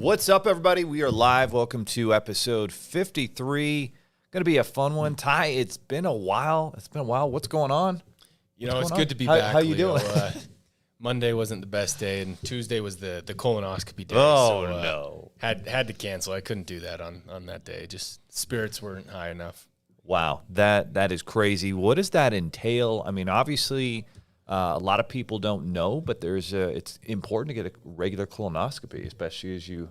What's up, everybody? We are live. Welcome to episode 53. Going to be a fun one. Ty, it's been a while. What's going on? It's good to be back. How you doing? Monday wasn't the best day, and Tuesday was the colonoscopy day. No. Had to cancel. I couldn't do that on that day. Just spirits weren't high enough. Wow, that is crazy. What does that entail? I mean, obviously, a lot of people don't know, but it's important to get a regular colonoscopy, especially as you're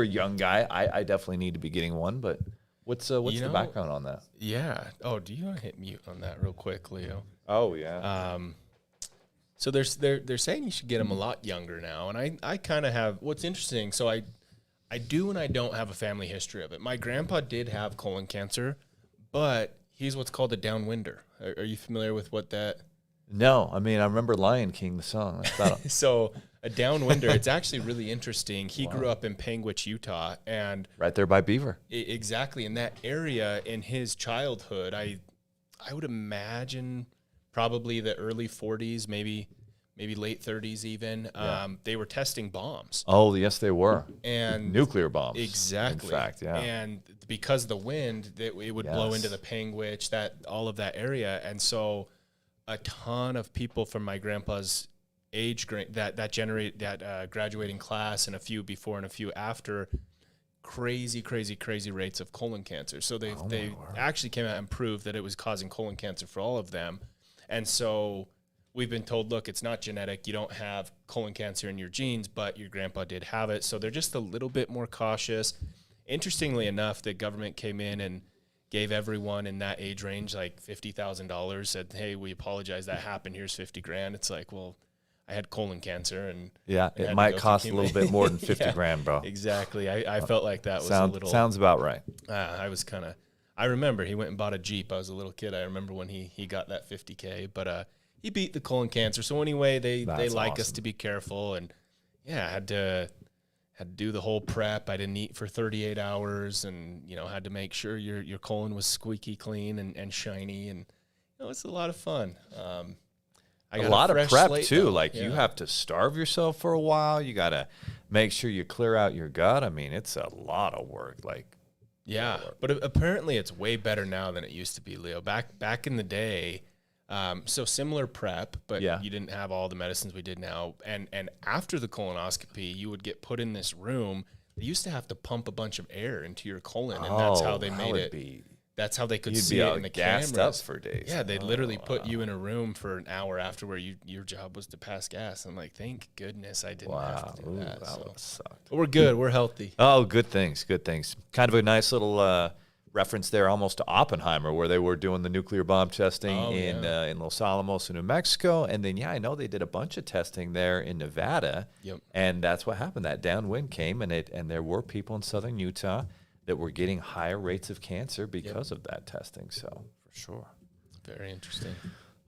a young guy. I definitely need to be getting one, but what's the background on that? Yeah. Oh, do you want to hit mute on that real quick, Leo? Oh, yeah. So they're saying you should get them a lot younger now, and I kind of have. What's interesting, so I do and I don't have a family history of it. My grandpa did have colon cancer, but he's what's called a downwinder. Are you familiar with what that? No, I remember Lion King, the song. So a downwinder, it's actually really interesting. He grew up in Panguitch, Utah, and right there by Beaver. Exactly in that area. In his childhood, I would imagine probably the early 40s, maybe late 30s even. Yeah. They were testing bombs. Oh, yes, they were. And nuclear bombs. Exactly. In fact, yeah. And because of the wind, it would blow into the Panguitch, all of that area, and so a ton of people from my grandpa's age that graduating class, and a few before and a few after, crazy rates of colon cancer. So they actually came out and proved that it was causing colon cancer for all of them. And so we've been told, look, it's not genetic. You don't have colon cancer in your genes, but your grandpa did have it. So they're just a little bit more cautious. Interestingly enough, the government came in and gave everyone in that age range like $50,000, said, hey, we apologize that happened. Here's $50,000. It's like, well, I had colon cancer, and yeah, it might cost a little bit more than $50,000, bro. Exactly. I felt like that was a little. Sounds about right. I remember he went and bought a Jeep. I was a little kid. I remember when he got that $50,000, but he beat the colon cancer. So anyway, they like us to be careful, and yeah, I had to do the whole prep. I didn't eat for 38 hours, and had to make sure your colon was squeaky clean and shiny, and it's a lot of fun. I got a lot of prep too. Though. You have to starve yourself for a while. You got to make sure you clear out your gut. It's a lot of work. Yeah, but apparently it's way better now than it used to be, Leo. Back in the day, so similar prep, but you didn't have all the medicines we did now. And after the colonoscopy, you would get put in this room. They used to have to pump a bunch of air into your colon, and that's how they made it. That's how they could see it in the cameras. Up for days. Yeah, they'd literally put you in a room for an hour after where your job was to pass gas. I'm like, thank goodness I didn't have to do that. That would have sucked. But we're good. We're healthy. Oh, good things. Kind of a nice little reference there almost to Oppenheimer, where they were doing the nuclear bomb testing in Los Alamos, New Mexico. And then, I know they did a bunch of testing there in Nevada. Yep. And that's what happened. That downwind came, and there were people in southern Utah that were getting higher rates of cancer because of that testing. So, for sure. Very interesting.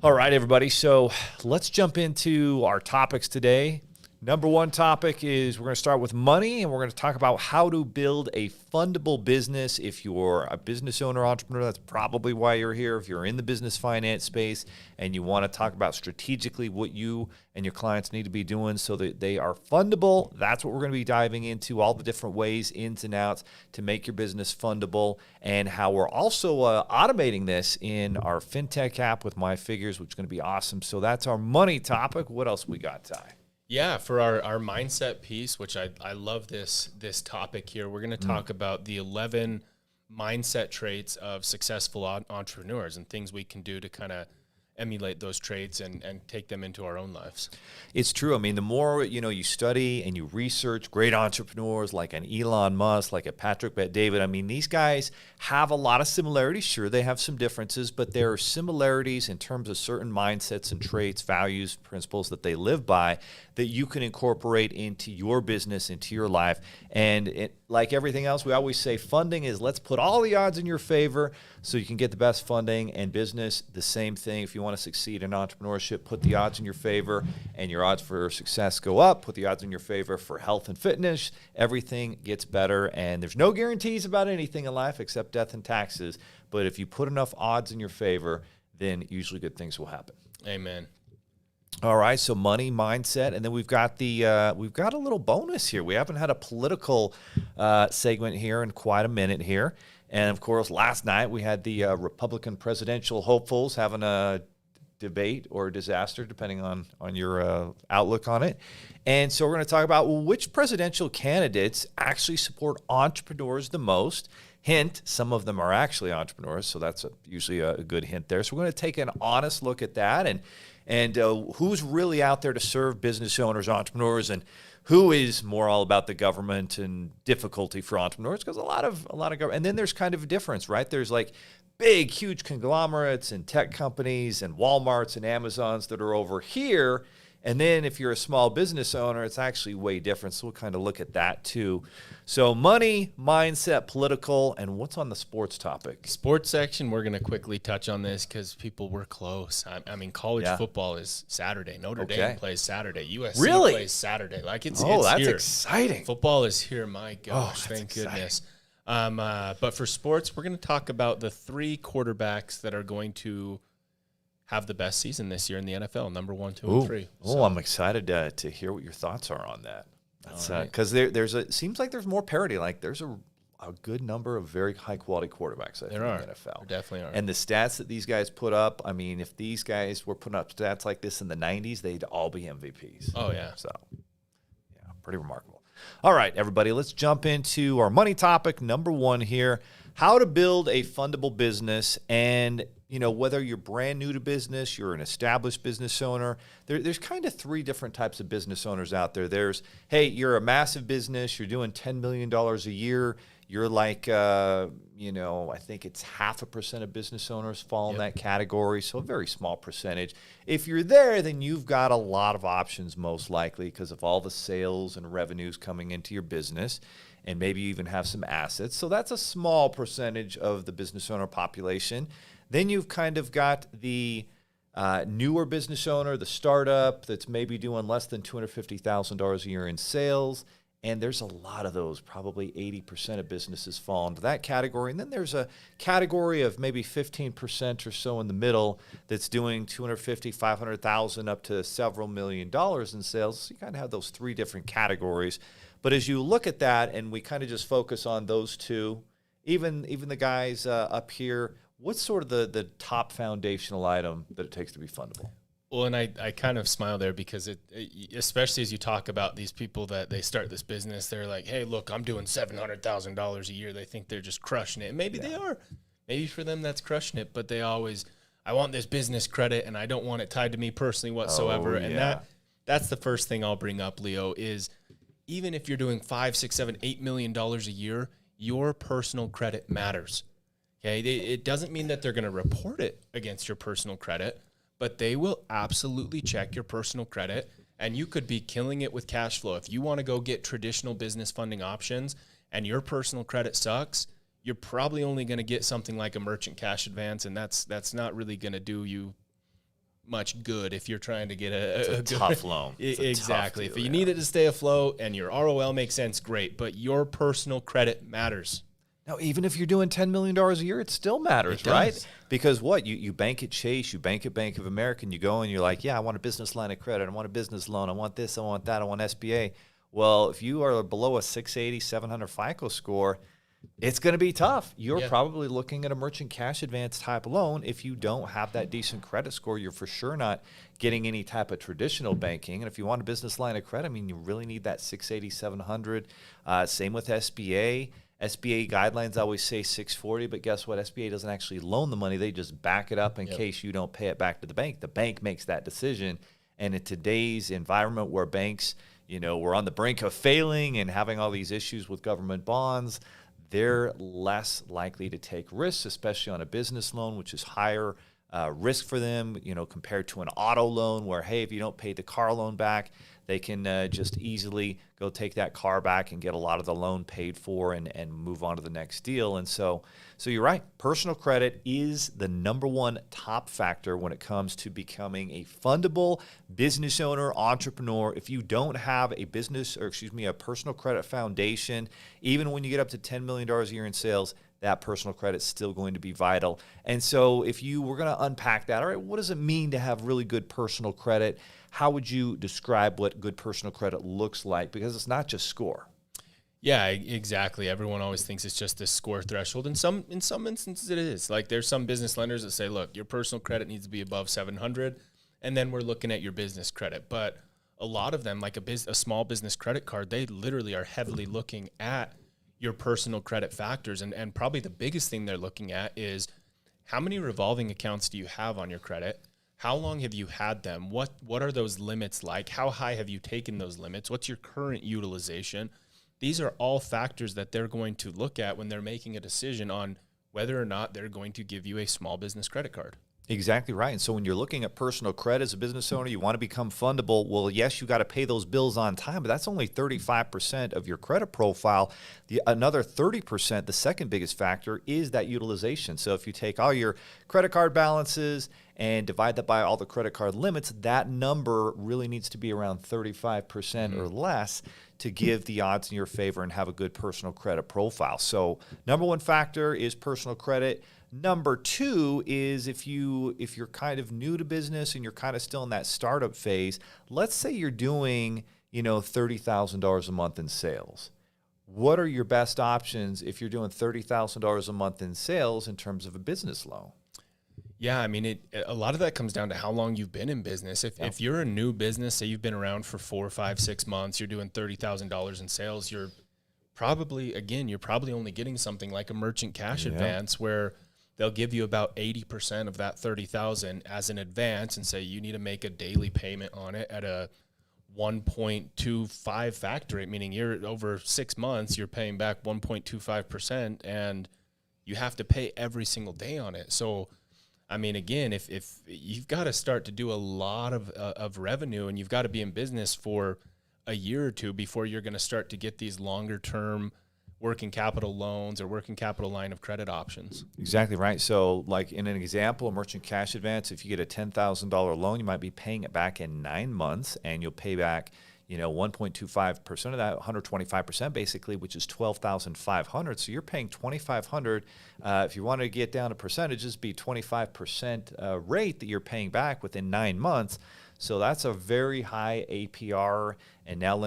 All right, everybody. So let's jump into our topics today. Number one topic is we're going to start with money, and we're going to talk about how to build a fundable business. If you're a business owner, entrepreneur, that's probably why you're here. If you're in the business finance space and you want to talk about strategically what you and your clients need to be doing so that they are fundable, that's what we're going to be diving into, all the different ways, ins and outs, to make your business fundable, and how we're also automating this in our FinTech app with My Figures, which is going to be awesome. So that's our money topic. What else we got, Ty? Yeah, for our mindset piece, which I love this topic here, we're going to talk about the 11 mindset traits of successful entrepreneurs and things we can do to kind of emulate those traits and take them into our own lives. It's true. The more you study and you research great entrepreneurs like an Elon Musk, like a Patrick Bet-David. These guys have a lot of similarities. Sure, they have some differences, but there are similarities in terms of certain mindsets and traits, values, principles that they live by that you can incorporate into your business, into your life. And like everything else, we always say funding is let's put all the odds in your favor so you can get the best funding. And business, the same thing. If you want to succeed in entrepreneurship, put the odds in your favor and your odds for success go up. Put the odds in your favor for health and fitness. Everything gets better. And there's no guarantees about anything in life except death and taxes. But if you put enough odds in your favor, then usually good things will happen. Amen. All right, so money, mindset, and then we've got a little bonus here. We haven't had a political segment here in quite a minute here, and of course, last night we had the Republican presidential hopefuls having a debate or disaster, depending on your outlook on it. And so we're going to talk about, well, which presidential candidates actually support entrepreneurs the most. Hint, some of them are actually entrepreneurs, so that's usually a good hint there. So we're going to take an honest look at that and who's really out there to serve business owners, entrepreneurs, and who is more all about the government and difficulty for entrepreneurs, because a lot of government. And then there's kind of a difference, right? There's like big, huge conglomerates and tech companies and Walmarts and Amazons that are over here. And then if you're a small business owner, it's actually way different. So we'll kind of look at that too. So money, mindset, political, and what's on the sports topic? Sports section, we're going to quickly touch on this because people were close. I mean, college football is Saturday. Notre Dame plays Saturday. USC plays Saturday. Like it's that's here. Exciting. Football is here. My gosh, thank goodness. But for sports, we're going to talk about the 3 quarterbacks that are going to have the best season this year in the NFL, number 1, 2, and 3. So. I'm excited to hear what your thoughts are on that. Because it seems like there's more parity. Like there's a good number of very high quality quarterbacks in the NFL. There definitely are. And the stats that these guys put up, I mean, if these guys were putting up stats like this in the 90s, they'd all be MVPs. Oh, yeah. So, yeah, pretty remarkable. All right, everybody, let's jump into our money topic, number 1 here. How to build a fundable business. And, you know, whether you're brand new to business, you're an established business owner, there's kind of 3 different types of business owners out there. There's, hey, you're a massive business, you're doing $10 million a year. You're like, I think it's 0.5% of business owners fall in that category, so a very small percentage. If you're there, then you've got a lot of options most likely because of all the sales and revenues coming into your business, and maybe you even have some assets. So that's a small percentage of the business owner population. Then you've kind of got the newer business owner, the startup that's maybe doing less than $250,000 a year in sales. And there's a lot of those, probably 80% of businesses fall into that category. And then there's a category of maybe 15% or so in the middle that's doing $250,000, $500,000 up to several $1 million in sales. So you kind of have those 3 different categories. But as you look at that and we kind of just focus on those 2, even the guys up here, what's sort of the top foundational item that it takes to be fundable? Well, and I kind of smile there because especially as you talk about these people that they start this business, they're like, hey, look, I'm doing $700,000 a year. They think they're just crushing it. And maybe they are. Maybe for them that's crushing it, but they always, I want this business credit and I don't want it tied to me personally whatsoever. And that's the first thing I'll bring up, Leo, is even if you're doing $5, $6, $7, $8 million a year, your personal credit matters. Okay, it doesn't mean that they're going to report it against your personal credit, but they will absolutely check your personal credit, and you could be killing it with cash flow. If you want to go get traditional business funding options and your personal credit sucks, you're probably only going to get something like a merchant cash advance, and that's not really going to do you much good if you're trying to get a tough loan. Exactly. If you need it to stay afloat and your ROL makes sense, great, but your personal credit matters. Now, even if you're doing $10 million a year, it still matters, right? Because what? You bank at Chase, you bank at Bank of America, and you go and you're like, yeah, I want a business line of credit, I want a business loan, I want this, I want that, I want SBA. Well, if you are below a 680, 700 FICO score, it's going to be tough. You're probably looking at a merchant cash advance type loan. If you don't have that decent credit score, you're for sure not getting any type of traditional banking. And if you want a business line of credit, I mean, you really need that 680, 700. Same with SBA. SBA guidelines always say 640, but guess what? SBA doesn't actually loan the money. They just back it up in case you don't pay it back to the bank. The bank makes that decision. And in today's environment where banks, we're on the brink of failing and having all these issues with government bonds, they're less likely to take risks, especially on a business loan, which is higher risk for them, compared to an auto loan where, hey, if you don't pay the car loan back, they can just easily go take that car back and get a lot of the loan paid for and move on to the next deal. And so you're right. Personal credit is the number 1 top factor when it comes to becoming a fundable business owner, entrepreneur. If you don't have a personal credit foundation, even when you get up to $10 million a year in sales, that personal credit's still going to be vital. And so if you were going to unpack that, all right, what does it mean to have really good personal credit? How would you describe what good personal credit looks like? Because it's not just score. Yeah, exactly. Everyone always thinks it's just this score threshold. In some instances it is. Like there's some business lenders that say, look, your personal credit needs to be above 700, and then we're looking at your business credit. But a lot of them, like a small business credit card, they literally are heavily looking at your personal credit factors. And probably the biggest thing they're looking at is how many revolving accounts do you have on your credit? How long have you had them? What are those limits like? How high have you taken those limits? What's your current utilization? These are all factors that they're going to look at when they're making a decision on whether or not they're going to give you a small business credit card. Exactly right. And so when you're looking at personal credit as a business owner, you want to become fundable. Well, yes, you got to pay those bills on time, but that's only 35% of your credit profile. Another 30%, the second biggest factor, is that utilization. So if you take all your credit card balances and divide that by all the credit card limits, that number really needs to be around 35% or less to give the odds in your favor and have a good personal credit profile. So number one factor is personal credit. Number two is if you're kind of new to business and you're kind of still in that startup phase, let's say you're doing, $30,000 a month in sales. What are your best options if you're doing $30,000 a month in sales in terms of a business loan? Yeah, I mean, a lot of that comes down to how long you've been in business. If you're a new business, say you've been around for 4, 5, 6 months, you're doing $30,000 in sales, you're probably only getting something like a merchant cash advance where they'll give you about 80% of that 30,000 as an advance and say you need to make a daily payment on it at a 1.25 factor rate, meaning you're over 6 months, you're paying back 1.25%, and you have to pay every single day on it. So, I mean, again, if you've got to start to do a lot of revenue, and you've got to be in business for a year or two before you're going to start to get these longer term working capital loans or working capital line of credit options. Exactly right. So like in an example, a merchant cash advance, if you get a $10,000 loan, you might be paying it back in 9 months, and you'll pay back 1.25% of that, 125% basically, which is $12,500. So you're paying $2,500. If you want to get down to percentages, be 25% rate that you're paying back within 9 months. So that's a very high APR, and now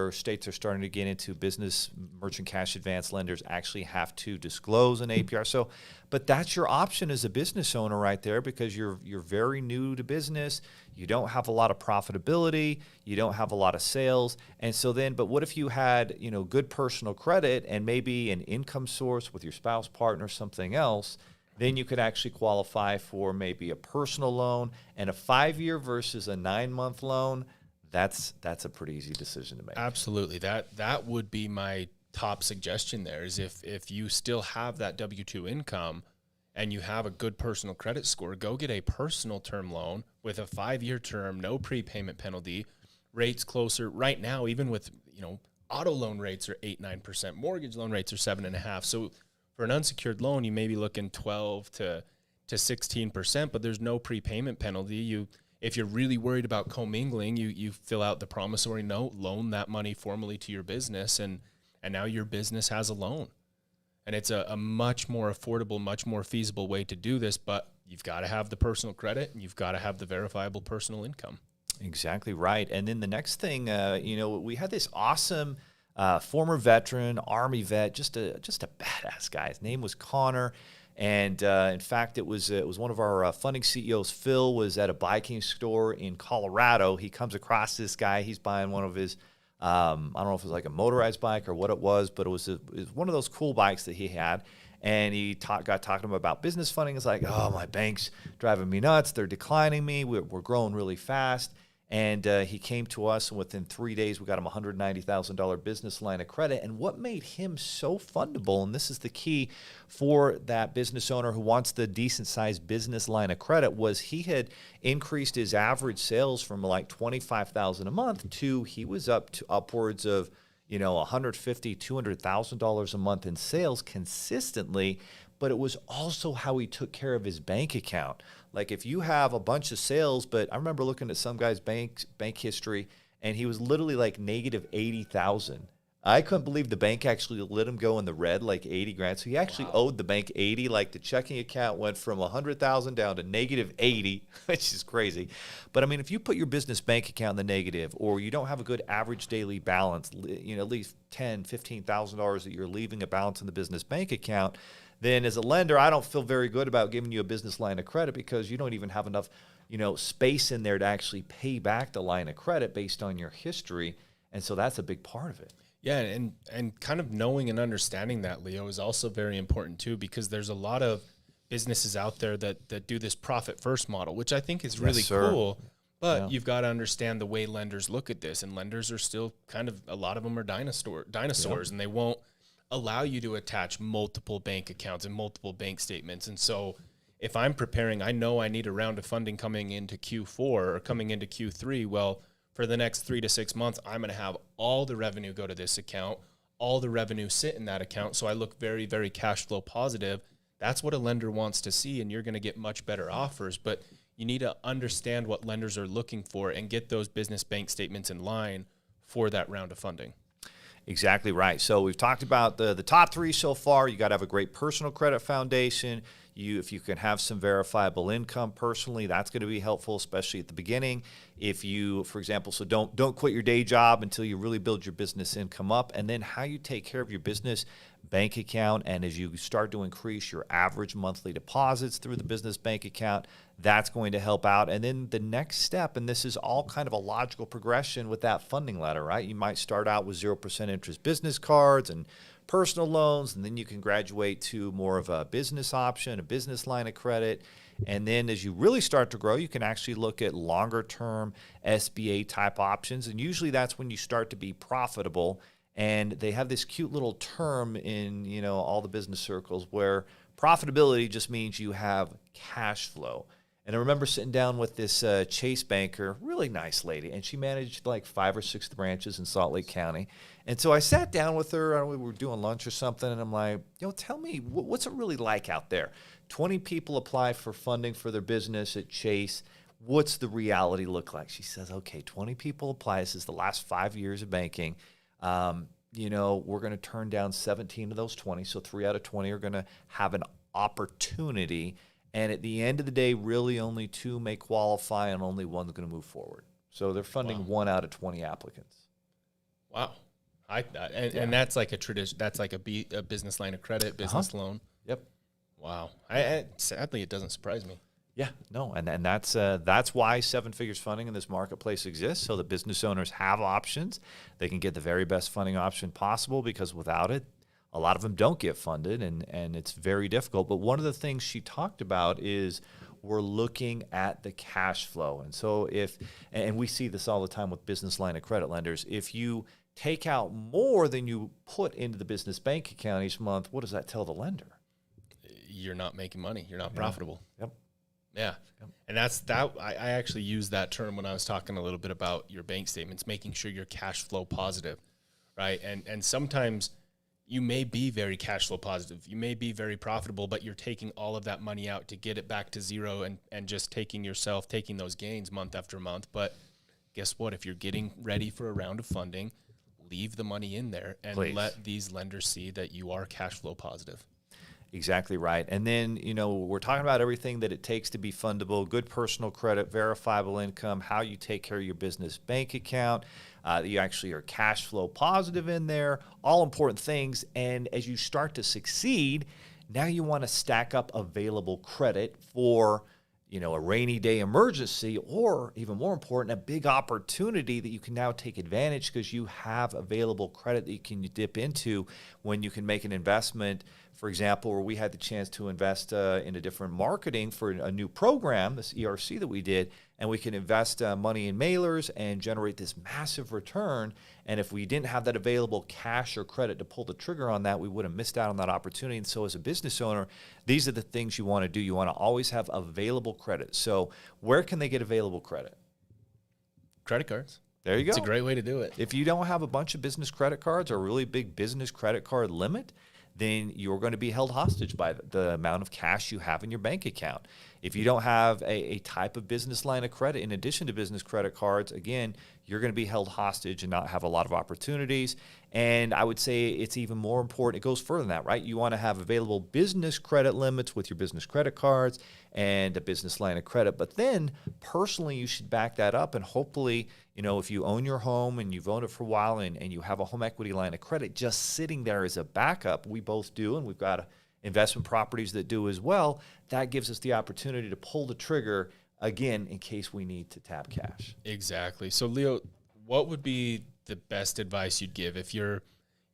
states are starting to get into business merchant cash advance lenders actually have to disclose an APR. So, but that's your option as a business owner right there, because you're very new to business. You don't have a lot of profitability. You don't have a lot of sales. And so then, but what if you had, good personal credit and maybe an income source with your spouse, partner, something else? Then you could actually qualify for maybe a personal loan, and a 5-year versus a 9-month loan. That's a pretty easy decision to make. Absolutely. That would be my top suggestion there, is if you still have that W-2 income and you have a good personal credit score, go get a personal term loan with a 5-year term, no prepayment penalty, rates closer. Right now, even with, auto loan rates are 8-9%, mortgage loan rates are 7.5%. So for an unsecured loan, you may be looking 12 to 16%, but there's no prepayment penalty. If you're really worried about commingling, you fill out the promissory note, loan that money formally to your business, and now your business has a loan. And it's a much more affordable, much more feasible way to do this, but you've got to have the personal credit, and you've got to have the verifiable personal income. Exactly right. And then the next thing, we had this awesome former veteran, Army vet, just a badass guy. His name was Connor. And in fact, it was one of our funding CEOs. Phil was at a biking store in Colorado. He comes across this guy. He's buying one of his, I don't know if it was like a motorized bike or what it was, but it was one of those cool bikes that he had. And he got talking to him about business funding. It's like, oh, my bank's driving me nuts. They're declining me. We're growing really fast. And he came to us, and within 3 days, we got him a $190,000 business line of credit. And what made him so fundable, and this is the key for that business owner who wants the decent-sized business line of credit, was he had increased his average sales from like $25,000 a month to he was up to upwards of $150,000, $200,000 a month in sales consistently. But it was also how he took care of his bank account. Like if you have a bunch of sales, but I remember looking at some guy's bank history, and he was literally like negative $80,000 I couldn't believe the bank actually let him go in the red, like 80 grand. So he actually owed the bank 80. Like the checking account went from 100,000 down to negative 80, which is crazy. But I mean, if you put your business bank account in the negative, or you don't have a good average daily balance, at least $10,000, $15,000 that you're leaving a balance in the business bank account, then as a lender, I don't feel very good about giving you a business line of credit because you don't even have enough, space in there to actually pay back the line of credit based on your history. And so that's a big part of it. Yeah, and kind of knowing and understanding that, Leo, is also very important too, because there's a lot of businesses out there that do this profit first model, which I think is really cool. But you've got to understand the way lenders look at this, and lenders are still kind of, a lot of them are dinosaurs, and they won't allow you to attach multiple bank accounts and multiple bank statements. And so if I'm preparing, I know I need a round of funding coming into Q4 or coming into Q3. Well, for the next 3 to 6 months, I'm going to have all the revenue go to this account, all the revenue sit in that account. So I look very, very cash flow positive. That's what a lender wants to see, and you're going to get much better offers. But you need to understand what lenders are looking for and get those business bank statements in line for that round of funding. Exactly right. So we've talked about the top three so far. You got to have a great personal credit foundation. If you can have some verifiable income personally, that's going to be helpful, especially at the beginning. If you, for example, so don't quit your day job until you really build your business income up, and then how you take care of your business bank account. And as you start to increase your average monthly deposits through the business bank account, that's going to help out. And then the next step, and this is all kind of a logical progression with that funding ladder, right? You might start out with 0% interest business cards and personal loans, and then you can graduate to more of a business option, a business line of credit. And then as you really start to grow, you can actually look at longer term SBA type options. And usually that's when you start to be profitable. And they have this cute little term in, all the business circles where profitability just means you have cash flow. And I remember sitting down with this Chase banker, really nice lady, and she managed like 5 or 6 branches in Salt Lake County. And so I sat down with her, we were doing lunch or something, and I'm like, tell me, what's it really like out there? 20 people apply for funding for their business at Chase. What's the reality look like? She says, okay, 20 people apply. This is the last 5 years of banking. We're going to turn down 17 of those 20, so 3 out of 20 are going to have an opportunity. And at the end of the day, really only 2 may qualify and only 1's going to move forward. So they're funding 1 out of 20 applicants. Wow. And that's like a tradition. That's like a business line of credit, business loan. Yep. Wow. Sadly, it doesn't surprise me. Yeah, no, and that's why 7 figures funding in this marketplace exists, so that business owners have options. They can get the very best funding option possible, because without it, a lot of them don't get funded, and it's very difficult. But one of the things she talked about is we're looking at the cash flow. And so and we see this all the time with business line of credit lenders, if you take out more than you put into the business bank account each month, what does that tell the lender? You're not making money. You're not profitable. Yep. Yeah. Yep. And I actually used that term when I was talking a little bit about your bank statements, making sure you're cash flow positive, right? And sometimes you may be very cash flow positive. You may be very profitable, but you're taking all of that money out to get it back to zero and just taking those gains month after month. But guess what? If you're getting ready for a round of funding, leave the money in there and let these lenders see that you are cash flow positive. Exactly right. And then, we're talking about everything that it takes to be fundable, good personal credit, verifiable income, how you take care of your business bank account, you actually are cash flow positive in there, all important things. And as you start to succeed, now you want to stack up available credit for, a rainy day emergency, or even more important, a big opportunity that you can now take advantage because you have available credit that you can dip into when you can make an investment. For example, where we had the chance to invest in a different marketing for a new program, this ERC that we did, and we can invest money in mailers and generate this massive return. And if we didn't have that available cash or credit to pull the trigger on that, we would have missed out on that opportunity. And so as a business owner, these are the things you want to do. You want to always have available credit. So where can they get available credit? Credit cards. There you go. It's a great way to do it. If you don't have a bunch of business credit cards or a really big business credit card limit, then you're going to be held hostage by the amount of cash you have in your bank account. If you don't have a type of business line of credit in addition to business credit cards, again, you're going to be held hostage and not have a lot of opportunities. And I would say it's even more important. It goes further than that, right? You want to have available business credit limits with your business credit cards and a business line of credit. But then personally, you should back that up. And hopefully, if you own your home and you've owned it for a while and you have a home equity line of credit just sitting there as a backup, we both do, and we've got investment properties that do as well, that gives us the opportunity to pull the trigger again in case we need to tap cash. Exactly. So Leo, what would be the best advice you'd give if you're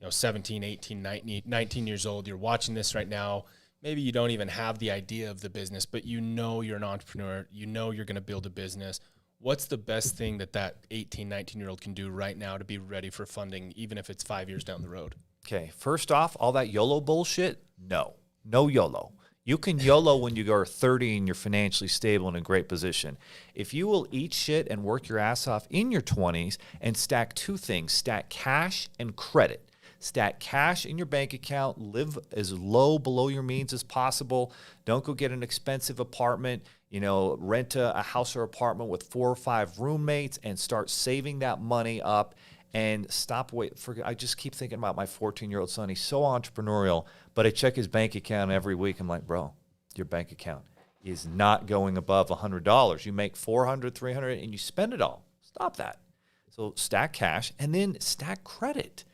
17, 18, 19 years old, you're watching this right now, maybe you don't even have the idea of the business, but you're an entrepreneur, you're going to build a business. What's the best thing that 18, 19-year-old can do right now to be ready for funding, even if it's 5 years down the road? Okay, first off, all that YOLO bullshit, no YOLO. You can YOLO when you are 30 and you're financially stable in a great position. If you will eat shit and work your ass off in your 20s and stack two things, stack cash and credit. Stack cash in your bank account, live as low below your means as possible. Don't go get an expensive apartment, rent a house or apartment with 4 or 5 roommates and start saving that money up. And stop wait for. I just keep thinking about my 14-year-old son. He's so entrepreneurial, but I check his bank account every week. I'm like, bro, your bank account is not going above $100. You make $400, $300, and you spend it all. Stop that. So stack cash and then stack credit.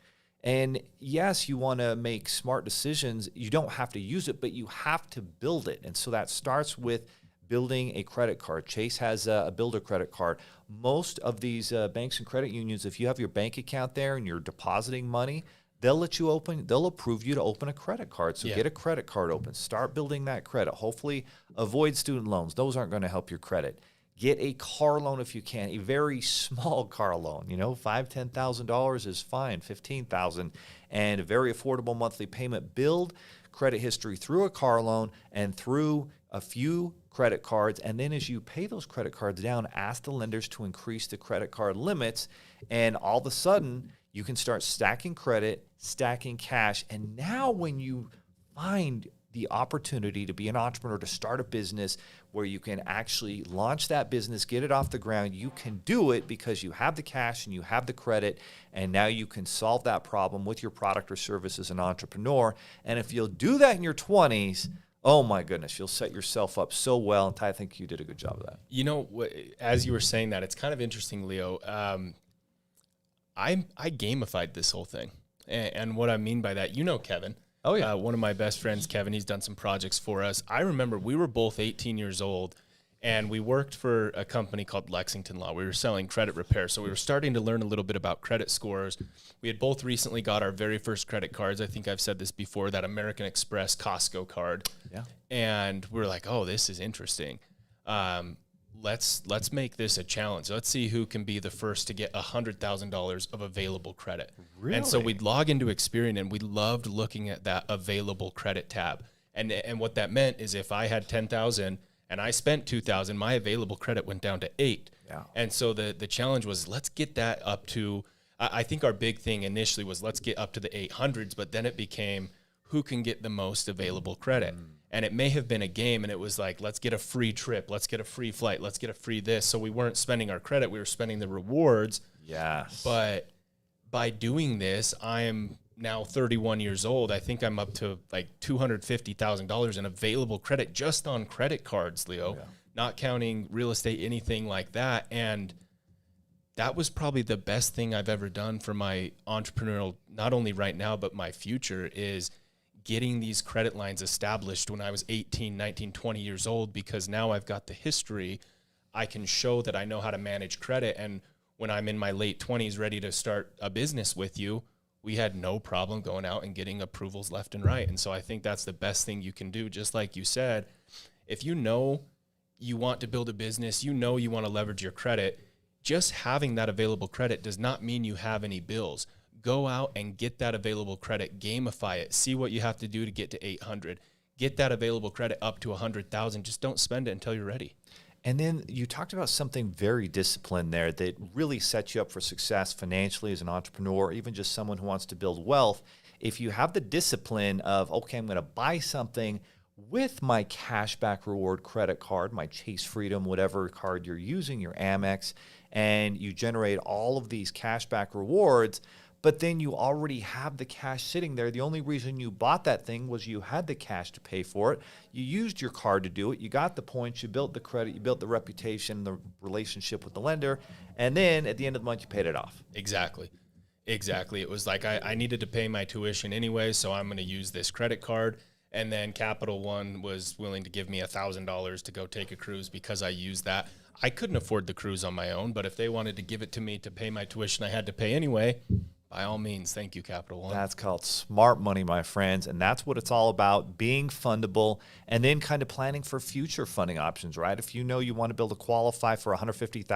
And yes, you want to make smart decisions. You don't have to use it, but you have to build it. And so that starts with building a credit card. Chase has a builder credit card. Most of these banks and credit unions, if you have your bank account there and you're depositing money, they'll approve you to open a credit card. So get a credit card open. Start building that credit. Hopefully avoid student loans. Those aren't going to help your credit. Get a car loan if you can, a very small car loan. $5,000, $10,000 is fine, $15,000, and a very affordable monthly payment. Build credit history through a car loan and through a few credit cards, and then as you pay those credit cards down, ask the lenders to increase the credit card limits, and all of a sudden you can start stacking credit, stacking cash, and now when you find the opportunity to be an entrepreneur, to start a business where you can actually launch that business, get it off the ground, you can do it because you have the cash and you have the credit, and now you can solve that problem with your product or service as an entrepreneur. And if you'll do that in your 20s, oh my goodness, you'll set yourself up so well. And I think you did a good job of that. As you were saying that, it's kind of interesting, Leo. I gamified this whole thing. And what I mean by that, Kevin. Oh, yeah. One of my best friends, Kevin, he's done some projects for us. I remember we were both 18 years old, and we worked for a company called Lexington Law. We were selling credit repair, so we were starting to learn a little bit about credit scores. We had both recently got our very first credit cards. I think I've said this before, that American Express Costco card. Yeah. And we were like, oh, this is interesting. Let's make this a challenge. Let's see who can be the first to get $100,000 of available credit. Really? And so we'd log into Experian, and we loved looking at that available credit tab. And what that meant is if I had $10,000 and I spent $2,000, my available credit went down to $8,000. Yeah. And so the challenge was, let's get that up to. I think our big thing initially was let's get up to the 800s, but then it became who can get the most available credit. And it may have been a game, and it was like, let's get a free trip, let's get a free flight, let's get a free this. So we weren't spending our credit, we were spending the rewards. Yes. But by doing this, I am now 31 years old. I think I'm up to like $250,000 in available credit just on credit cards, Leo, not counting real estate, anything like that. And that was probably the best thing I've ever done for my entrepreneurial, not only right now, but my future, is getting these credit lines established when I was 18, 19, 20 years old, because now I've got the history. I can show that I know how to manage credit. And when I'm in my late 20s ready to start a business with you, we had no problem going out and getting approvals left and right. And so I think that's the best thing you can do. Just like you said, if you know you want to build a business, you want to leverage your credit, just having that available credit does not mean you have any bills. Go out and get that available credit, gamify it, see what you have to do to get to 800, get that available credit up to 100,000. Just don't spend it until you're ready. And then you talked about something very disciplined there that really sets you up for success financially as an entrepreneur, even just someone who wants to build wealth. If you have the discipline of, okay, I'm going to buy something with my cashback reward credit card, my Chase Freedom, whatever card you're using, your Amex, and you generate all of these cashback rewards, but then you already have the cash sitting there. The only reason you bought that thing was you had the cash to pay for it. You used your card to do it. You got the points. You built the credit. You built the reputation, the relationship with the lender. And then at the end of the month, you paid it off. Exactly. It was like I needed to pay my tuition anyway, so I'm going to use this credit card. And then Capital One was willing to give me $1,000 to go take a cruise because I used that. I couldn't afford the cruise on my own, but if they wanted to give it to me to pay my tuition I had to pay anyway, by all means, thank you, Capital One. That's called smart money, my friends, and that's what it's all about, being fundable and then kind of planning for future funding options, right? If you know you want to be able to qualify for a $150,000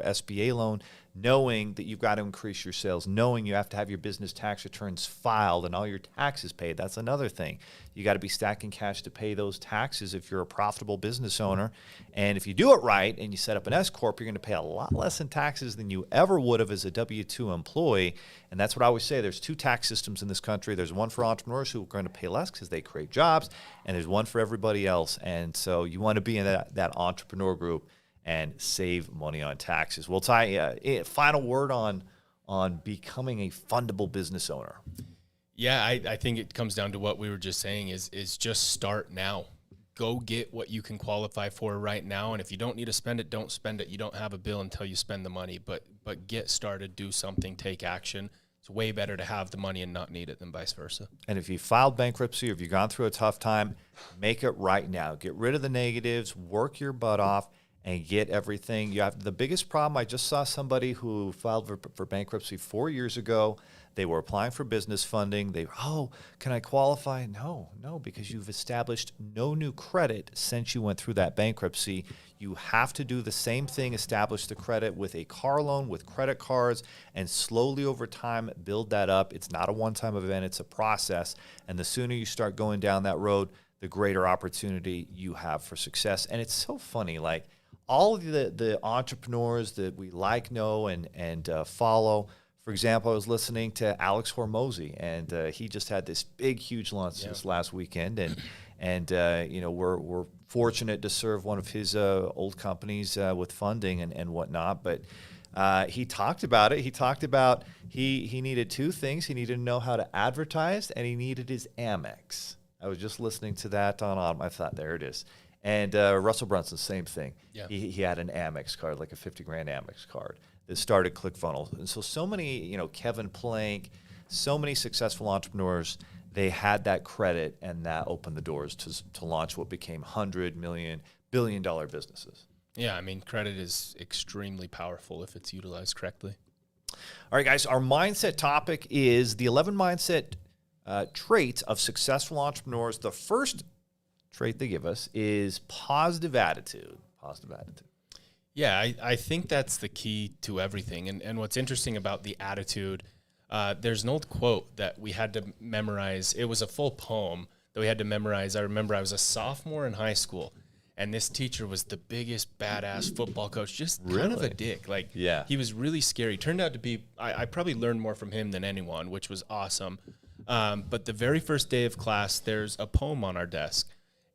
SBA loan, knowing that you've got to increase your sales, knowing you have to have your business tax returns filed and all your taxes paid, that's another thing. You got to be stacking cash to pay those taxes if you're a profitable business owner. And if you do it right and you set up an S-Corp, you're going to pay a lot less in taxes than you ever would have as a W-2 employee. And that's what I always say. There's two tax systems in this country. There's one for entrepreneurs who are going to pay less because they create jobs, and there's one for everybody else. And so you want to be in that entrepreneur group and save money on taxes. Well, Ty, final word on becoming a fundable business owner. Yeah, I think it comes down to what we were just saying is just start now. Go get what you can qualify for right now. And if you don't need to spend it, don't spend it. You don't have a bill until you spend the money. But get started, do something, take action. It's way better to have the money and not need it than vice versa. And if you filed bankruptcy or if you've gone through a tough time, make it right now. Get rid of the negatives, work your butt off, and get everything. You have the biggest problem. I just saw somebody who filed for bankruptcy 4 years ago. They were applying for business funding. Can I qualify? No, because you've established no new credit since you went through that bankruptcy. You have to do the same thing, establish the credit with a car loan, with credit cards, and slowly over time build that up. It's not a one-time event, it's a process. And the sooner you start going down that road, the greater opportunity you have for success. And it's so funny, like all of the entrepreneurs that we know and follow. For example, I was listening to Alex Hormozy, and he just had this big, huge launch this last weekend, and we're fortunate to serve one of his old companies with funding and whatnot. But he talked about it. He talked about he needed two things. He needed to know how to advertise, and he needed his Amex. I was just listening to that on Autumn. I thought, there it is. And Russell Brunson, same thing. Yeah. He had an Amex card, like a $50,000 Amex card that started ClickFunnels. And so many, Kevin Plank, so many successful entrepreneurs, they had that credit, and that opened the doors to launch what became $100 million, billion-dollar businesses. Yeah, I mean, credit is extremely powerful if it's utilized correctly. All right, guys, our mindset topic is the 11 mindset traits of successful entrepreneurs. The first trait they give us is positive attitude. Positive attitude. Yeah, I think that's the key to everything. And what's interesting about the attitude, there's an old quote that we had to memorize. It was a full poem that we had to memorize. I remember I was a sophomore in high school, and this teacher was the biggest badass football coach, just kind of a dick. Like, he was really scary. Turned out to be, I probably learned more from him than anyone, which was awesome. But the very first day of class, there's a poem on our desk,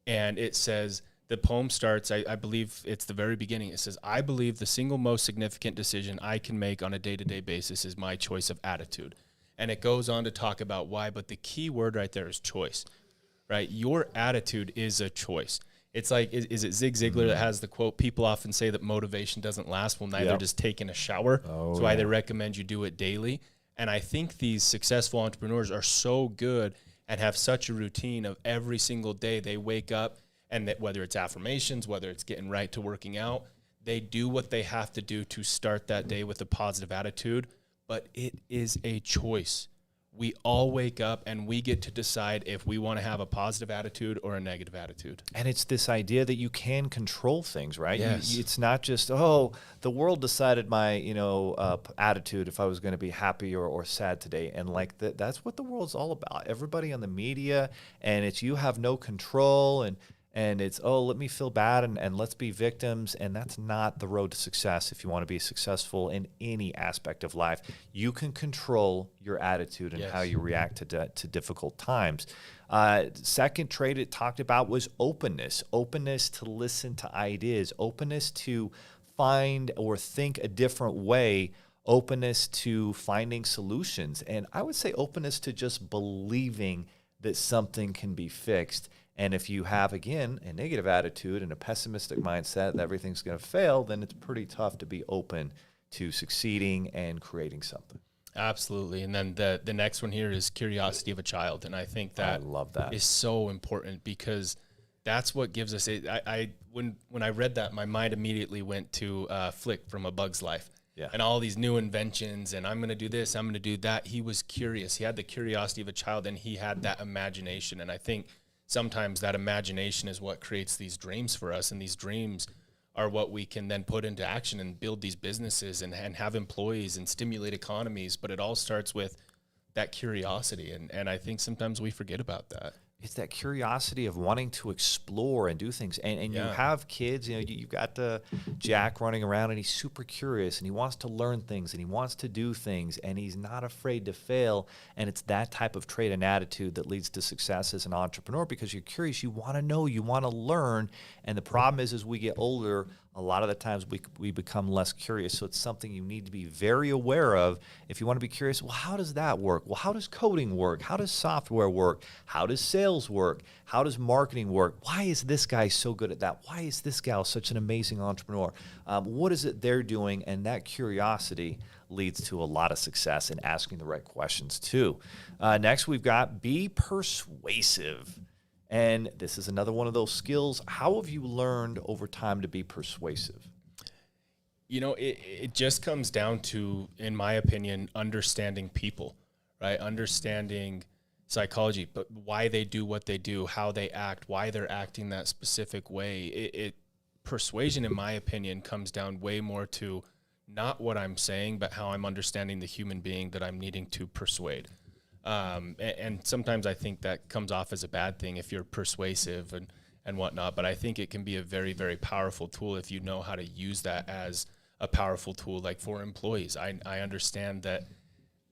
and it says, the poem starts, I believe it's the very beginning. It says, I believe the single most significant decision I can make on a day-to-day basis is my choice of attitude. And it goes on to talk about why, but the key word right there is choice, right? Your attitude is a choice. It's like, is it Zig Ziglar that has the quote, people often say that motivation doesn't last? Well, neither does taking a shower. That's why they recommend you do it daily. And I think these successful entrepreneurs are so good and have such a routine of every single day they wake up, and that whether it's affirmations, whether it's getting right to working out, they do what they have to do to start that day with a positive attitude. But it is a choice. We all wake up and we get to decide if we want to have a positive attitude or a negative attitude. And it's this idea that you can control things, right? Yes. It's not just, the world decided my, attitude if I was going to be happy or sad today. And like that's what the world's all about. Everybody on the media, and it's you have no control. And it's, oh, let me feel bad and let's be victims. And that's not the road to success if you want to be successful in any aspect of life. You can control your attitude and Yes. how you react to difficult times. Second trait it talked about was openness. Openness to listen to ideas. Openness to find or think a different way. Openness to finding solutions. And I would say openness to just believing that something can be fixed. And if you have, again, a negative attitude and a pessimistic mindset that everything's going to fail, then it's pretty tough to be open to succeeding and creating something. Absolutely. And then the next one here is curiosity of a child. And I think that I love that. is so important because that's what gives us it. When I read that, my mind immediately went to Flick from A Bug's Life. Yeah. And all these new inventions, and I'm going to do this, I'm going to do that. He was curious. He had the curiosity of a child, and he had that imagination. And I think sometimes that imagination is what creates these dreams for us, and these dreams are what we can then put into action and build these businesses and have employees and stimulate economies. But it all starts with that curiosity, and I think sometimes we forget about that. It's that curiosity of wanting to explore and do things. And Yeah. you have kids, you've got Jack running around, and he's super curious, and he wants to learn things, and he wants to do things, and he's not afraid to fail. And it's that type of trait and attitude that leads to success as an entrepreneur, because you're curious, you want to know, you want to learn. And the problem is, as we get older, a lot of the times we become less curious. So it's something you need to be very aware of. If you want to be curious, well, how does that work? Well, how does coding work? How does software work? How does sales work? How does marketing work? Why is this guy so good at that? Why is this gal such an amazing entrepreneur? What is it they're doing? And that curiosity leads to a lot of success in asking the right questions too. Next, we've got be persuasive. And this is another one of those skills. How have you learned over time to be persuasive? It just comes down to, in my opinion, understanding people, right? Understanding psychology, but why they do what they do, how they act, why they're acting that specific way. Persuasion, in my opinion, comes down way more to not what I'm saying, but how I'm understanding the human being that I'm needing to persuade. And sometimes I think that comes off as a bad thing if you're persuasive and whatnot, but I think it can be a very, very powerful tool if you know how to use that as a powerful tool. Like for employees, I understand that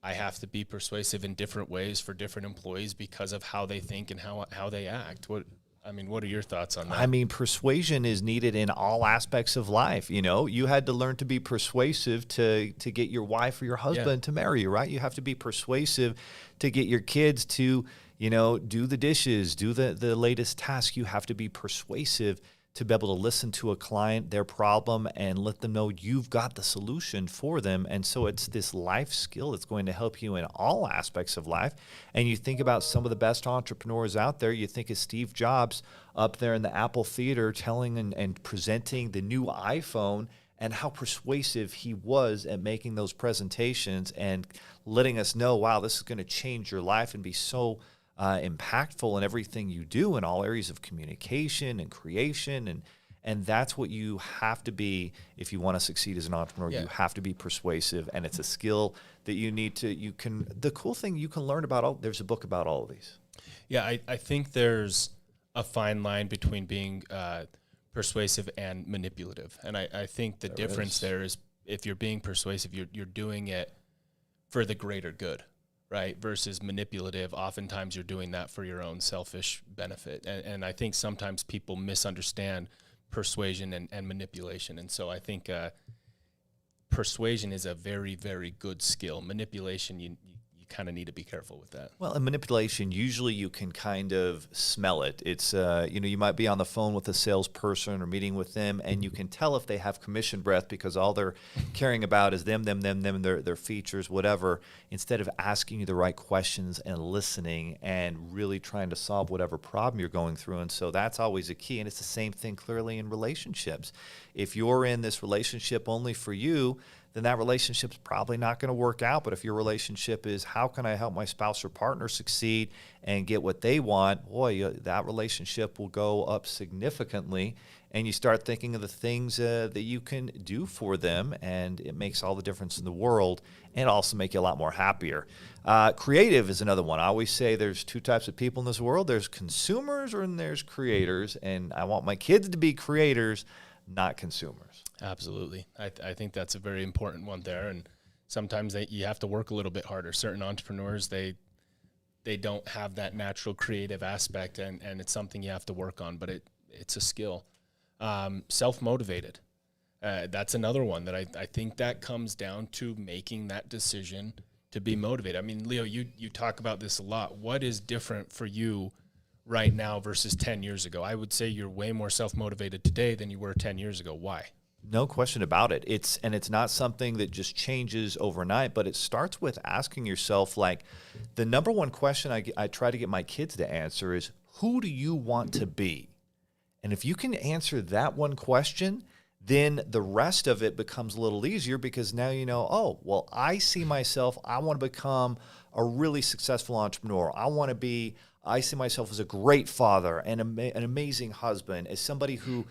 I have to be persuasive in different ways for different employees because of how they think and how they act. What are your thoughts on that? Persuasion is needed in all aspects of life. You had to learn to be persuasive to get your wife or your husband to marry you, right? You have to be persuasive to get your kids to, do the dishes, do the latest task. You have to be persuasive to be able to listen to a client, their problem, and let them know you've got the solution for them. And so it's this life skill that's going to help you in all aspects of life. And you think about some of the best entrepreneurs out there. You think of Steve Jobs up there in the Apple Theater telling and presenting the new iPhone, and how persuasive he was at making those presentations and letting us know, wow, this is going to change your life and be so impactful in everything you do in all areas of communication and creation. And that's what you have to be if you want to succeed as an entrepreneur. You have to be persuasive, and it's a skill that the cool thing you can learn about, there's a book about all of these. Yeah, I think there's a fine line between being persuasive and manipulative. And I think the difference there is if you're being persuasive, you're doing it for the greater good, right? Versus manipulative, oftentimes you're doing that for your own selfish benefit. And I think sometimes people misunderstand persuasion and manipulation. And so I think persuasion is a very, very good skill. Manipulation, you kind of need to be careful with that. Well, in manipulation, usually you can kind of smell it. It's, you might be on the phone with a salesperson or meeting with them, and you can tell if they have commission breath because all they're caring about is them, their features, whatever, instead of asking you the right questions and listening and really trying to solve whatever problem you're going through. And so that's always a key. And it's the same thing clearly in relationships. If you're in this relationship only for you, then that relationship's probably not going to work out. But if your relationship is, how can I help my spouse or partner succeed and get what they want, boy, that relationship will go up significantly. and you start thinking of the things that you can do for them, and it makes all the difference in the world, and also make you a lot more happier. Creative is another one. I always say there's two types of people in this world. There's consumers and there's creators, and I want my kids to be creators, not consumers. Absolutely. I think that's a very important one there, and sometimes you have to work a little bit harder. Certain entrepreneurs, they don't have that natural creative aspect, and it's something you have to work on, but it's a skill. Self-motivated. That's another one that I think that comes down to making that decision to be motivated. I mean, Leo, you talk about this a lot. What is different for you right now versus 10 years ago? I would say you're way more self-motivated today than you were 10 years ago. Why? No question about it. It's not something that just changes overnight, but it starts with asking yourself, like, the number one question I try to get my kids to answer is, who do you want to be? And if you can answer that one question, then the rest of it becomes a little easier, because now you know, oh, well, I see myself, I want to become a really successful entrepreneur. I see myself as a great father and an amazing husband, as somebody who,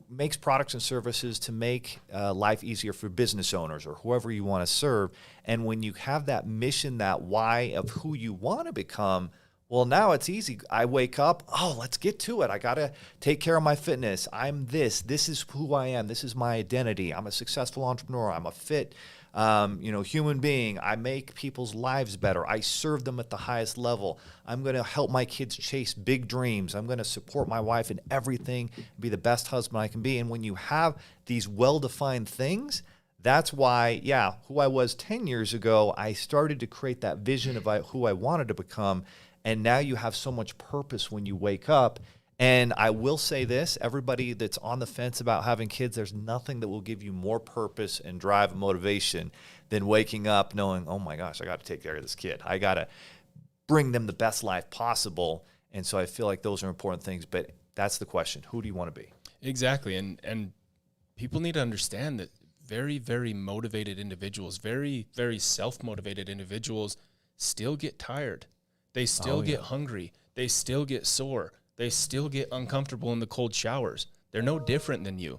makes products and services to make life easier for business owners or whoever you want to serve. And when you have that mission, that why of who you want to become, well, now it's easy. I wake up, let's get to it. I got to take care of my fitness. I'm this. This is who I am. This is my identity. I'm a successful entrepreneur. I'm a fit, human being. I make people's lives better. I serve them at the highest level. I'm going to help my kids chase big dreams. I'm going to support my wife in everything, be the best husband I can be. And when you have these well-defined things, that's why, who I was 10 years ago, I started to create that vision of who I wanted to become. And now you have so much purpose when you wake up. And I will say this, everybody that's on the fence about having kids, there's nothing that will give you more purpose and drive and motivation than waking up knowing, oh my gosh, I got to take care of this kid. I got to bring them the best life possible. And so I feel like those are important things. But that's the question. Who do you want to be? Exactly. And people need to understand that very, very motivated individuals, very, very self-motivated individuals still get tired. They still get hungry. They still get sore. They still get uncomfortable in the cold showers. They're no different than you.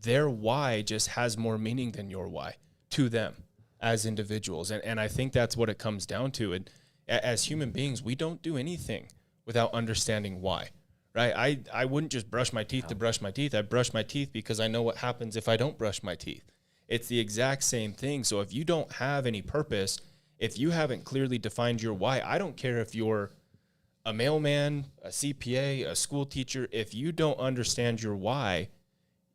Their why just has more meaning than your why to them as individuals. And I think that's what it comes down to. And as human beings, we don't do anything without understanding why, right? I wouldn't just brush my teeth to brush my teeth. I brush my teeth because I know what happens if I don't brush my teeth. It's the exact same thing. So if you don't have any purpose, if you haven't clearly defined your why, I don't care if you're a mailman, a CPA, a school teacher, if you don't understand your why,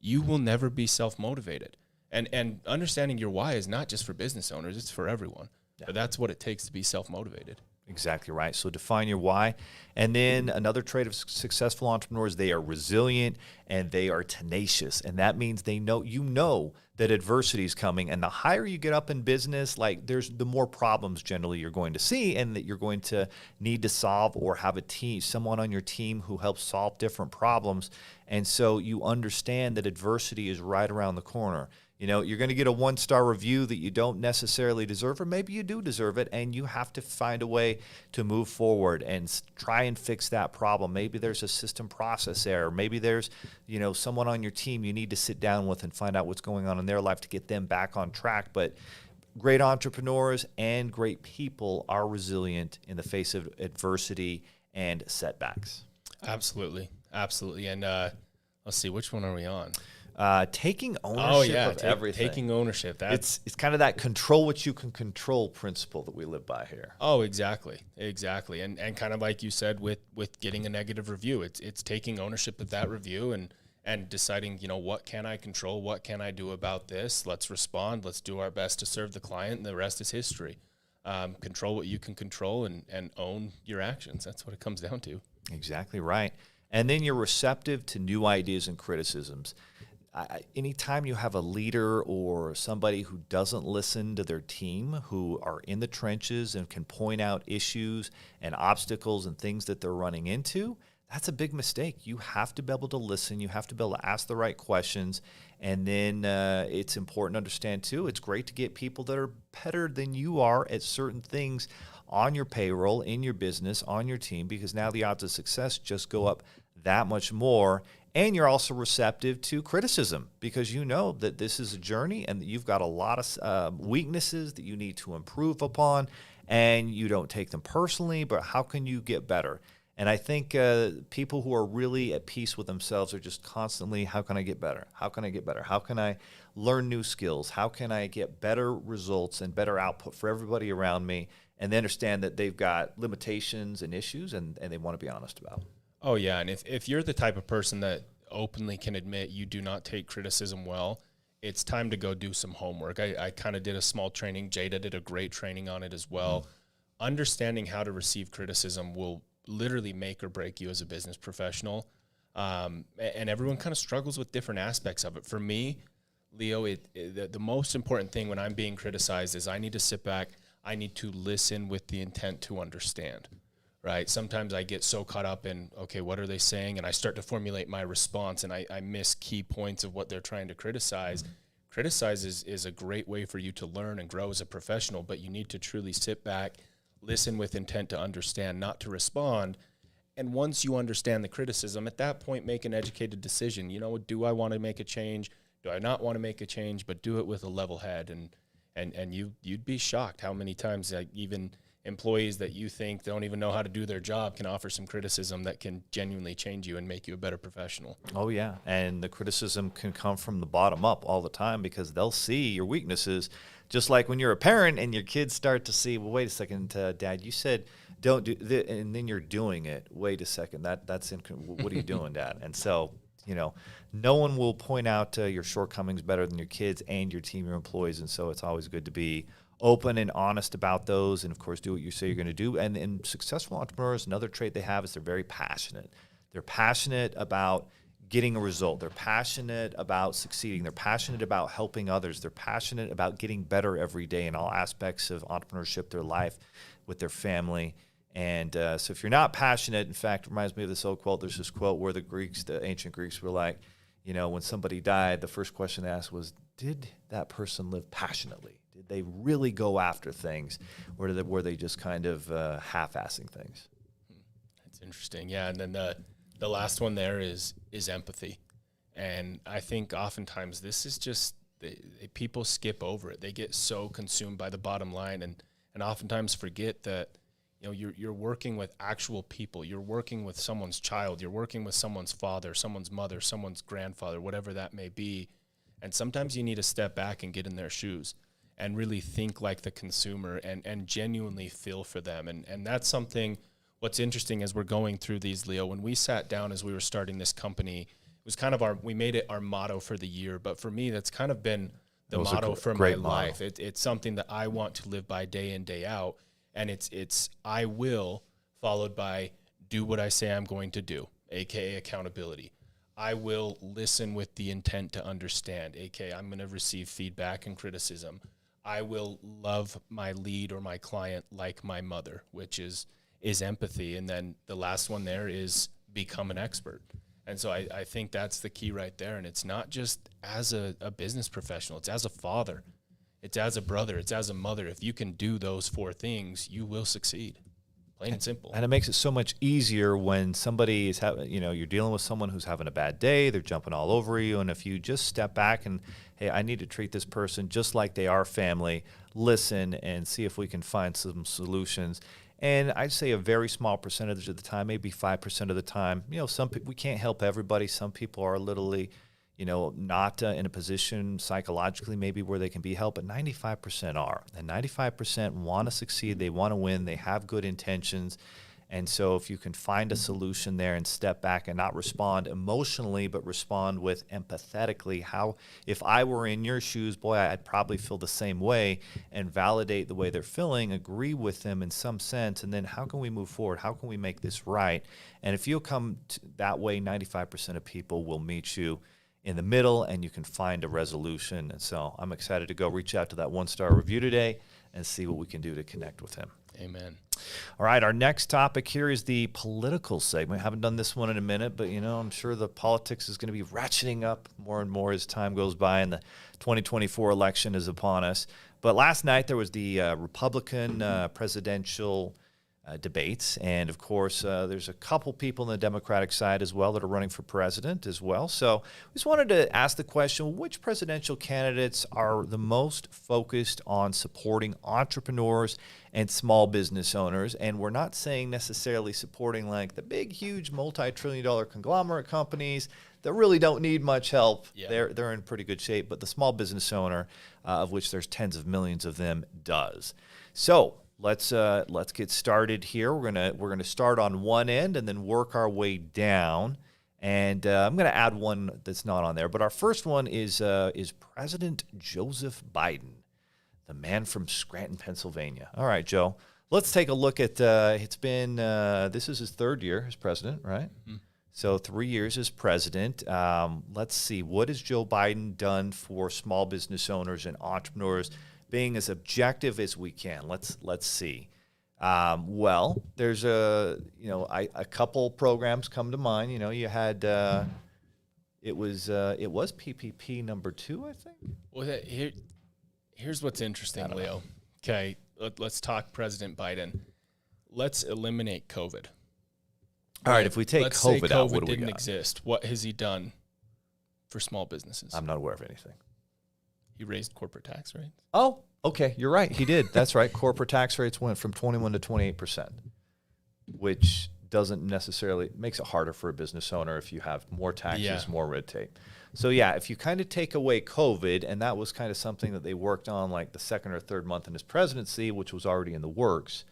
you will never be self-motivated. And understanding your why is not just for business owners, it's for everyone. Yeah. But that's what it takes to be self-motivated. Exactly right. So define your why. And then another trait of successful entrepreneurs, they are resilient and they are tenacious. And that means they know that adversity is coming. And the higher you get up in business, the more problems generally you're going to see and that you're going to need to solve, or have a team, someone on your team who helps solve different problems. And so you understand that adversity is right around the corner. You're going to get a 1-star review that you don't necessarily deserve, or maybe you do deserve it, and you have to find a way to move forward and try and fix that problem. Maybe there's a system process error. Maybe there's, someone on your team you need to sit down with and find out what's going on in their life to get them back on track. But great entrepreneurs and great people are resilient in the face of adversity and setbacks. Absolutely. Absolutely. And let's see, which one are we on? Taking ownership of everything. Taking ownership. It's kind of that control what you can control principle that we live by here. Oh, exactly. And kind of like you said with getting a negative review, it's taking ownership of that review and deciding, what can I control? What can I do about this? Let's respond. Let's do our best to serve the client, and the rest is history. Control what you can control and own your actions. That's what it comes down to. Exactly right. And then you're receptive to new ideas and criticisms. Anytime you have a leader or somebody who doesn't listen to their team, who are in the trenches and can point out issues and obstacles and things that they're running into, that's a big mistake. You have to be able to listen. You have to be able to ask the right questions. And then it's important to understand, too, it's great to get people that are better than you are at certain things on your payroll, in your business, on your team, because now the odds of success just go up that much more. And you're also receptive to criticism because you know that this is a journey and that you've got a lot of weaknesses that you need to improve upon, and you don't take them personally, but how can you get better? And I think people who are really at peace with themselves are just constantly, how can I get better? How can I get better? How can I learn new skills? How can I get better results and better output for everybody around me? And they understand that they've got limitations and issues, and they want to be honest about it. Oh, yeah. And if you're the type of person that openly can admit you do not take criticism well, it's time to go do some homework. I kind of did a small training. Jada did a great training on it as well. Understanding how to receive criticism will literally make or break you as a business professional. And everyone kind of struggles with different aspects of it. For me, Leo, the most important thing when I'm being criticized is I need to sit back. I need to listen with the intent to understand. Right. Sometimes I get so caught up in, okay, what are they saying? And I start to formulate my response and I miss key points of what they're trying to criticize. Criticize is a great way for you to learn and grow as a professional, but you need to truly sit back, listen with intent to understand, not to respond. And once you understand the criticism, at that point, make an educated decision. You know, do I want to make a change? Do I not want to make a change? But do it with a level head. And you'd be shocked how many times even employees that you think don't even know how to do their job can offer some criticism that can genuinely change you and make you a better professional. Oh, yeah. And the criticism can come from the bottom up all the time because they'll see your weaknesses. Just like when you're a parent and your kids start to see, well, wait a second, Dad, you said don't do this, and then you're doing it. Wait a second, what are you doing, Dad? And so, you know, no one will point out your shortcomings better than your kids and your team, your employees. And so it's always good to be open and honest about those, and of course do what you say you're going to do. And successful entrepreneurs, another trait they have is they're very passionate. They're passionate about getting a result. They're passionate about succeeding. They're passionate about helping others. They're passionate about getting better every day in all aspects of entrepreneurship, their life, with their family. And so if you're not passionate, in fact, it reminds me of this old quote. There's this quote where the ancient Greeks were like, you know, when somebody died, the first question they asked was, did that person live passionately? Did they really go after things, or were they just kind of half-assing things? That's interesting. Yeah, and then the last one there is empathy. And I think oftentimes this is just people skip over it. They get so consumed by the bottom line and oftentimes forget that, you know, you're working with actual people. You're working with someone's child. You're working with someone's father, someone's mother, someone's grandfather, whatever that may be. And sometimes you need to step back and get in their shoes and really think like the consumer and genuinely feel for them. And that's something, what's interesting as we're going through these, Leo, when we sat down as we were starting this company, it was kind of we made it our motto for the year. But for me, that's kind of been the motto for my life. It's something that I want to live by day in, day out. And it's I will, followed by do what I say I'm going to do, AKA accountability. I will listen with the intent to understand, AKA I'm going to receive feedback and criticism. I will love my lead or my client like my mother, which is empathy. And then the last one there is become an expert. And so I think that's the key right there. And it's not just as a business professional, it's as a father, it's as a brother, it's as a mother. If you can do those four things, you will succeed. Plain and simple. And it makes it so much easier when somebody is you're dealing with someone who's having a bad day, they're jumping all over you. And if you just step back and, hey, I need to treat this person just like they are family, listen and see if we can find some solutions. And I'd say a very small percentage of the time, maybe 5% of the time, you know, we can't help everybody. Some people are literally, you know, not in a position psychologically maybe where they can be helped, but 95% are. And 95% want to succeed. They want to win. They have good intentions. And so if you can find a solution there and step back and not respond emotionally, but respond with empathetically, if I were in your shoes, boy, I'd probably feel the same way, and validate the way they're feeling, agree with them in some sense, and then how can we move forward? How can we make this right? And if you'll come that way, 95% of people will meet you in the middle, and you can find a resolution. And so I'm excited to go reach out to that 1-star review today and see what we can do to connect with him. Amen. All right, our next topic here is the political segment. I haven't done this one in a minute, but, you know, I'm sure the politics is going to be ratcheting up more and more as time goes by and the 2024 election is upon us. But last night there was the Republican presidential debates. And of course, there's a couple people on the Democratic side as well that are running for president as well. So we just wanted to ask the question, which presidential candidates are the most focused on supporting entrepreneurs and small business owners? And we're not saying necessarily supporting like the big, huge multi-trillion-dollar conglomerate companies that really don't need much help. Yeah. They're in pretty good shape, but the small business owner, of which there's tens of millions of them, does. So let's get started here. We're gonna start on one end and then work our way down. And I'm gonna add one that's not on there. But our first one is President Joseph Biden, the man from Scranton, Pennsylvania. All right, Joe. Let's take a look at. It's been this is his third year as president, right? Mm-hmm. So 3 years as president. Let's see, what has Joe Biden done for small business owners and entrepreneurs? Being as objective as we can. Let's see. Well, there's a couple programs come to mind. You know, you had it was PPP number 2, I think. Well, here's what's interesting, Leo. Okay, let's talk President Biden. Let's eliminate COVID. All right, if we take COVID out, what do we got? Didn't exist. What has he done for small businesses? I'm not aware of anything. He raised corporate tax rates. Oh, okay, you're right. He did. That's right. Corporate tax rates went from 21 to 28%, which doesn't necessarily makes it harder for a business owner if you have more taxes, more red tape. So yeah, if you kind of take away COVID, and that was kind of something that they worked on like the second or third month in his presidency, which was already in the works.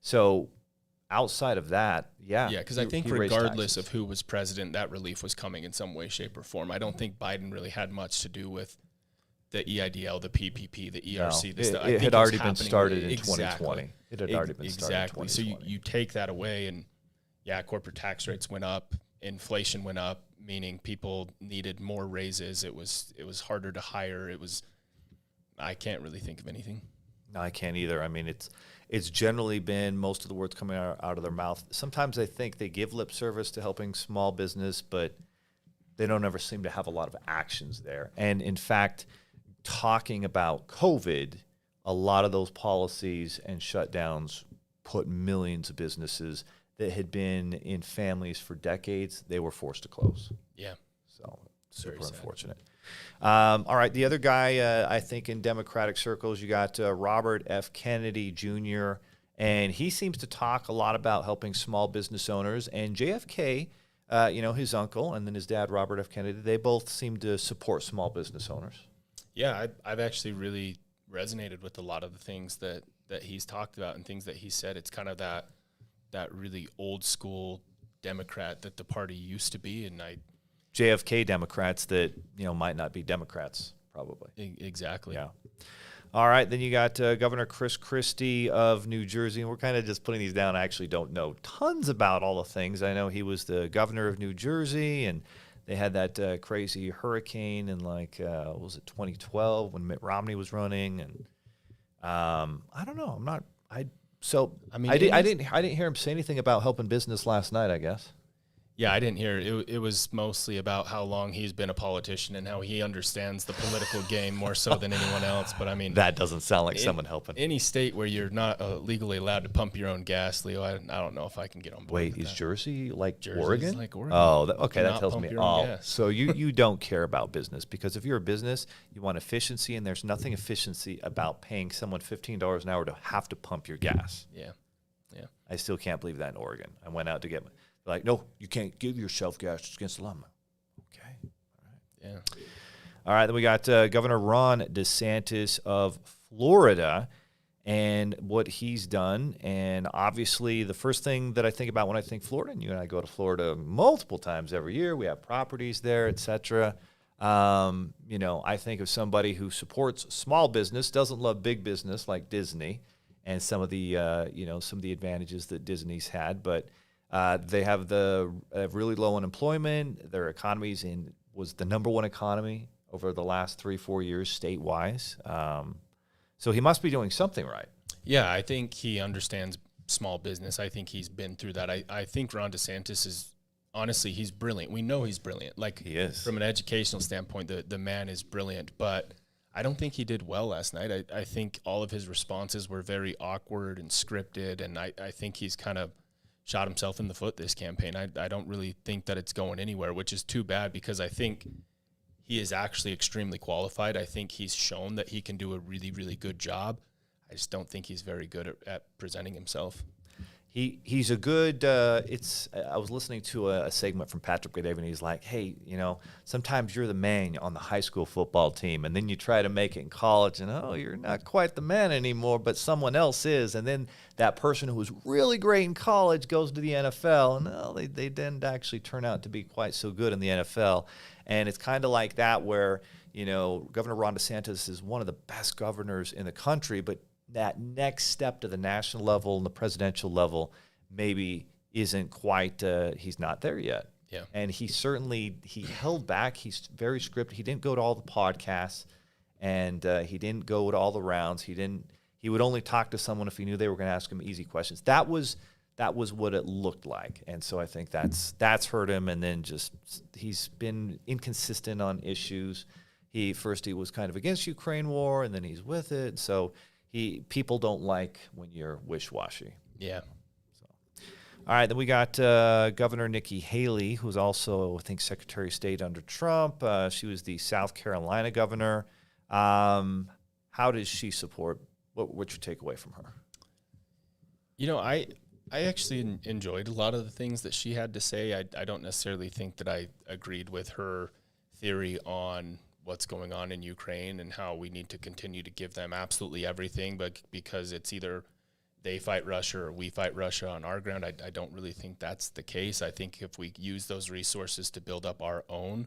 So outside of that, because I think regardless of who was president, that relief was coming in some way, shape, or form. I don't think Biden really had much to do with the EIDL, the PPP, the ERC. No, it had already been started in 2020. It had already been started in 2020. So you take that away, and corporate tax rates went up, inflation went up, meaning people needed more raises. It was harder to hire. I can't really think of anything. No, I can't either. I mean, it's generally been most of the words coming out of their mouth. Sometimes I think they give lip service to helping small business, but they don't ever seem to have a lot of actions there. And in fact, talking about COVID, a lot of those policies and shutdowns put millions of businesses that had been in families for decades, they were forced to close. Yeah. So super unfortunate. All right, the other guy, I think in Democratic circles, you got Robert F. Kennedy Jr., and he seems to talk a lot about helping small business owners. And JFK, his uncle, and then his dad, Robert F. Kennedy, they both seem to support small business owners. Yeah, I've actually really resonated with a lot of the things that he's talked about and things that he said. It's kind of that really old school Democrat that the party used to be, and JFK Democrats that might not be Democrats, probably. Exactly. Yeah. All right, then you got Governor Chris Christie of New Jersey, and we're kind of just putting these down. I actually don't know tons about all the things. I know he was the governor of New Jersey, and they had that crazy hurricane in was it 2012 when Mitt Romney was running, and I don't know. I didn't hear him say anything about helping business last night, I guess. Yeah, I didn't hear it. It was mostly about how long he's been a politician and how he understands the political game more so than anyone else. But I mean, that doesn't sound like someone helping. Any state where you're not legally allowed to pump your own gas, Leo, I don't know if I can get on board. Wait, with is Jersey like Jersey's Oregon? Like Oregon. Oh, okay, that tells me. Gas. So you don't care about business, because if you're a business, you want efficiency, and there's nothing efficiency about paying someone $15 an hour to have to pump your gas. Yeah. I still can't believe that in Oregon. I went out to get like, no, you can't give yourself gas. It's against the law. Okay. All right. Yeah. All right. Then we got Governor Ron DeSantis of Florida and what he's done. And obviously, the first thing that I think about when I think Florida, and you and I go to Florida multiple times every year, we have properties there, et cetera. I think of somebody who supports small business, doesn't love big business like Disney and some of the advantages that Disney's had, but they have really low unemployment. Their economy was the number one economy over the last 3-4 years statewide. So he must be doing something right. Yeah, I think he understands small business. I think he's been through that. I think Ron DeSantis he's brilliant. We know he's brilliant. Like, he is. From an educational standpoint, the man is brilliant. But I don't think he did well last night. I think all of his responses were very awkward and scripted, and I think he's kind of shot himself in the foot this campaign. I don't really think that it's going anywhere, which is too bad because I think he is actually extremely qualified. I think he's shown that he can do a really, really good job. I just don't think he's very good at presenting himself. He's a good. I was listening to a segment from Patrick Bet, and he's like, "Hey, sometimes you're the man on the high school football team, and then you try to make it in college, and you're not quite the man anymore, but someone else is, and then that person who was really great in college goes to the NFL, and they didn't actually turn out to be quite so good in the NFL, and it's kind of like that where Governor Ron DeSantis is one of the best governors in the country, but that next step to the national level and the presidential level maybe isn't quite, he's not there yet. Yeah. And he held back. He's very scripted. He didn't go to all the podcasts, and he didn't go to all the rounds. He would only talk to someone if he knew they were going to ask him easy questions. That was what it looked like. And so I think that's hurt him. And then he's been inconsistent on issues. He was kind of against Ukraine war, and then he's with it. So people don't like when you're wish-washy. Yeah. So, all right, then we got Governor Nikki Haley, who's also, I think, Secretary of State under Trump. She was the South Carolina governor. How does she support? What's your takeaway from her? I actually enjoyed a lot of the things that she had to say. I don't necessarily think that I agreed with her theory on what's going on in Ukraine and how we need to continue to give them absolutely everything, but because it's either they fight Russia or we fight Russia on our ground, I don't really think that's the case. I think if we use those resources to build up our own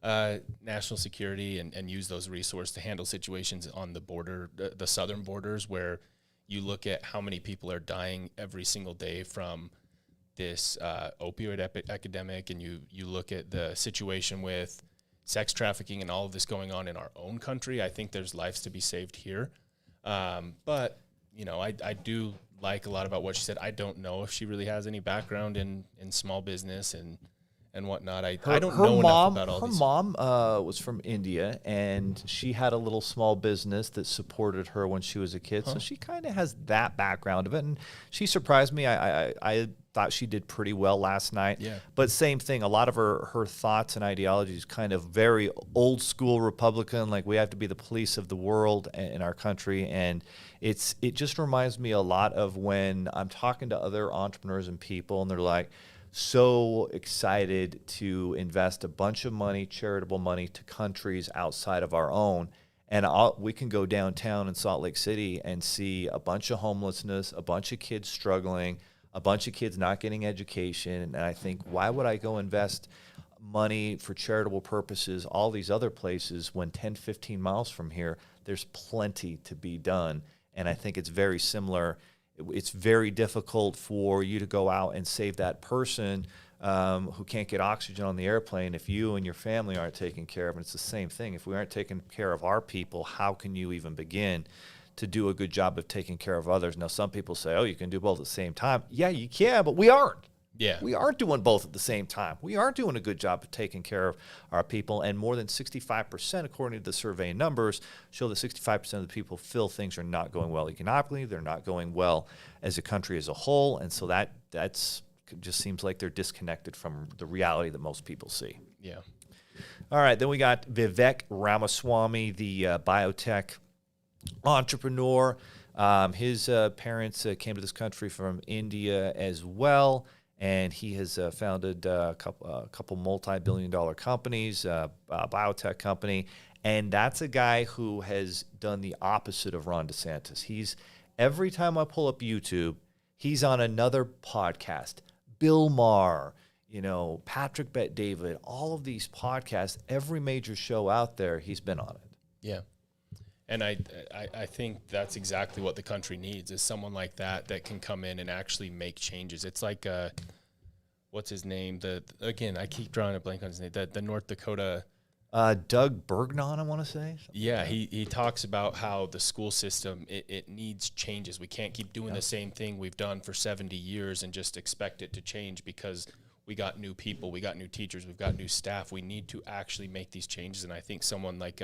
national security and use those resources to handle situations on the border, the southern borders, where you look at how many people are dying every single day from this opioid epidemic, and you look at the situation with sex trafficking and all of this going on in our own country, I think there's lives to be saved here. But, I do like a lot about what she said. I don't know if she really has any background in small business and whatnot. I don't know enough about all this. Her mom was from India, and she had a little small business that supported her when she was a kid. So she kind of has that background of it, and she surprised me. I thought she did pretty well last night. Yeah. But same thing, a lot of her thoughts and ideologies kind of very old school Republican, like we have to be the police of the world in our country. And it just reminds me a lot of when I'm talking to other entrepreneurs and people, and they're like, so excited to invest a bunch of money, charitable money, to countries outside of our own. And we can go downtown in Salt Lake City and see a bunch of homelessness, a bunch of kids struggling, a bunch of kids not getting education. And I think, why would I go invest money for charitable purposes all these other places when 10, 15 miles from here, there's plenty to be done. And I think it's very similar. It's very difficult for you to go out and save that person who can't get oxygen on the airplane if you and your family aren't taken care of. And it's the same thing. If we aren't taking care of our people, how can you even begin to do a good job of taking care of others? Now, some people say, you can do both at the same time. Yeah, you can, but we aren't. Yeah. We aren't doing both at the same time. We aren't doing a good job of taking care of our people. And more than 65%, according to the survey numbers, show that 65% of the people feel things are not going well economically. They're not going well as a country as a whole. And so that's just seems like they're disconnected from the reality that most people see. Yeah. All right. Then we got Vivek Ramaswamy, the biotech entrepreneur. His parents came to this country from India as well. And he has founded a couple multi-billion-dollar companies, a biotech company. And that's a guy who has done the opposite of Ron DeSantis. Every time I pull up YouTube, he's on another podcast. Bill Maher, Patrick Bet David, all of these podcasts, every major show out there, he's been on it. Yeah. And I think that's exactly what the country needs, is someone like that can come in and actually make changes. It's like, what's his name? Again, I keep drawing a blank on his name. The North Dakota. Doug Bergnon, I want to say. Yeah, he talks about how the school system, it needs changes. We can't keep doing the same thing we've done for 70 years and just expect it to change because we got new people, we got new teachers, we've got new staff. We need to actually make these changes. And I think someone like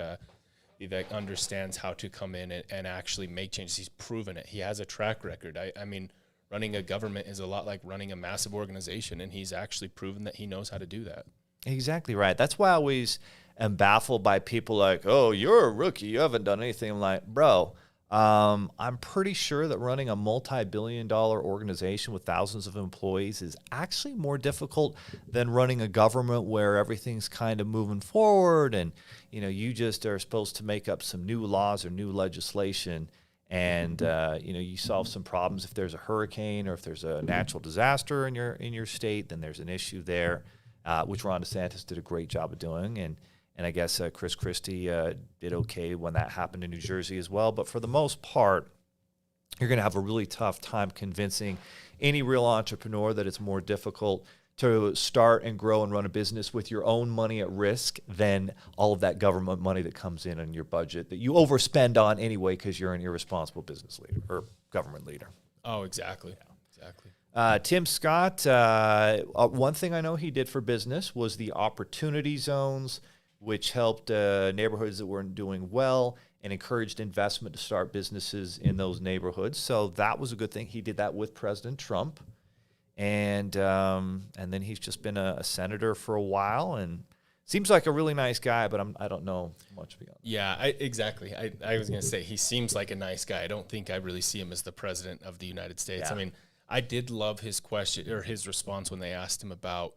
that understands how to come in and actually make changes. He's proven it. He has a track record. I mean, running a government is a lot like running a massive organization, and he's actually proven that he knows how to do that. Exactly right. That's why I always am baffled by people like, oh, you're a rookie, you haven't done anything. I'm like, bro, I'm pretty sure that running a multi-billion-dollar organization with thousands of employees is actually more difficult than running a government where everything's kind of moving forward and, you just are supposed to make up some new laws or new legislation and, you solve some problems. If there's a hurricane or if there's a natural disaster in your state, then there's an issue there, which Ron DeSantis did a great job of doing. And I guess Chris Christie did okay when that happened in New Jersey as well. But for the most part, you're going to have a really tough time convincing any real entrepreneur that it's more difficult to start and grow and run a business with your own money at risk than all of that government money that comes in your budget that you overspend on anyway because you're an irresponsible business leader or government leader. Oh, exactly. Yeah. Exactly. Tim Scott, one thing I know he did for business was the opportunity zones, which helped neighborhoods that weren't doing well and encouraged investment to start businesses in those neighborhoods. So that was a good thing. He did that with President Trump. And then he's just been a senator for a while and seems like a really nice guy, but I don't know much beyond. Yeah, exactly. I was going to say he seems like a nice guy. I don't think I really see him as the president of the United States. Yeah. I mean, I did love his question or his response when they asked him about,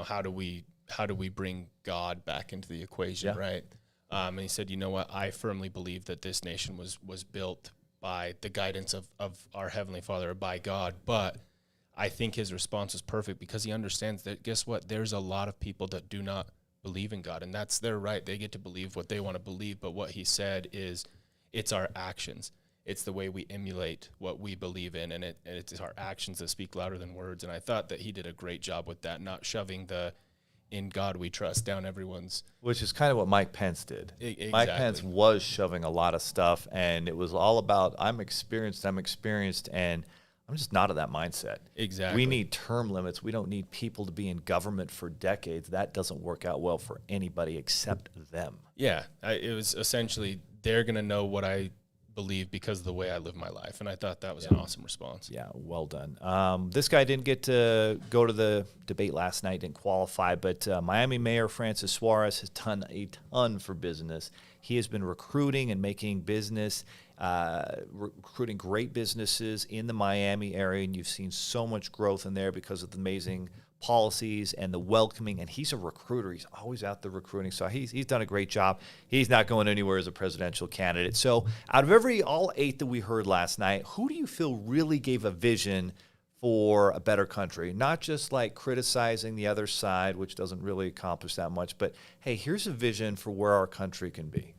how do we bring God back into the equation, right? And he said, you know what, I firmly believe that this nation was built by the guidance of our Heavenly Father, or by God. But I think his response is perfect because he understands that, guess what, there's a lot of people that do not believe in God, and that's their right. They get to believe what they want to believe. But what he said is it's our actions. It's the way we emulate what we believe in, and it's our actions that speak louder than words. And I thought that he did a great job with that, not shoving the "in God we trust" down everyone's. Which is kind of what Mike Pence did. Exactly. Mike Pence was shoving a lot of stuff, and it was all about, I'm experienced, and I'm just not of that mindset. Exactly. We need term limits. We don't need people to be in government for decades. That doesn't work out well for anybody except them. Yeah, it was essentially, they're going to know what I believe because of the way I live my life. And I thought that was an awesome response. Yeah, well done. This guy didn't get to go to the debate last night, didn't qualify, but Miami Mayor Francis Suarez has done a ton for business. He has been recruiting and making business, recruiting great businesses in the Miami area, and you've seen so much growth in there because of the amazing policies and the welcoming, and he's a recruiter. He's always out there recruiting, so he's done a great job. He's not going anywhere as a presidential candidate. So out of all 8 that we heard last night, who do you feel really gave a vision for a better country? Not just like criticizing the other side, which doesn't really accomplish that much, but hey, here's a vision for where our country can be.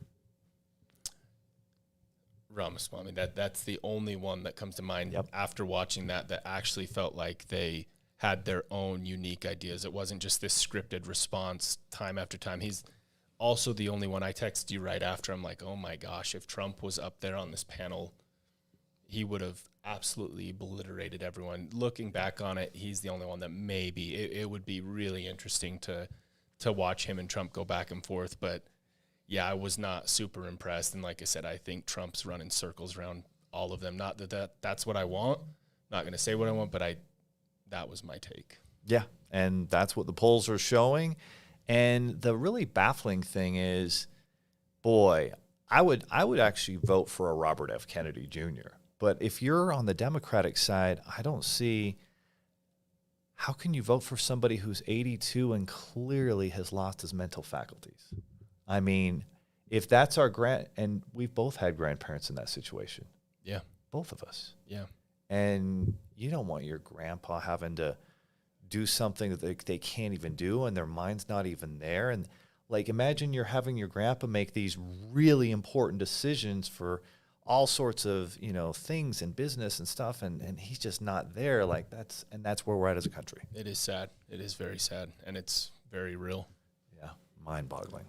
Ramaswamy, that's the only one that comes to mind after watching that actually felt like they had their own unique ideas. It wasn't just this scripted response time after time. He's also the only one. I texted you right after. I'm like, oh my gosh, if Trump was up there on this panel, he would have absolutely obliterated everyone. Looking back on it, he's the only one that maybe it would be really interesting to watch him and Trump go back and forth. But yeah, I was not super impressed. And like I said, I think Trump's running circles around all of them. Not that's what I want. Not going to say what I want, but that was my take. Yeah, and that's what the polls are showing. And the really baffling thing is, boy, I would actually vote for a Robert F. Kennedy Jr. But if you're on the Democratic side, I don't see how can you vote for somebody who's 82 and clearly has lost his mental faculties. I mean, if that's our and we've both had grandparents in that situation. Yeah. Both of us. Yeah. And you don't want your grandpa having to do something that they can't even do and their mind's not even there. And like, imagine you're having your grandpa make these really important decisions for all sorts of, things in business and stuff. And he's just not there. Like that's where we're at as a country. It is sad. It is very sad. And it's very real. Yeah. Mind boggling.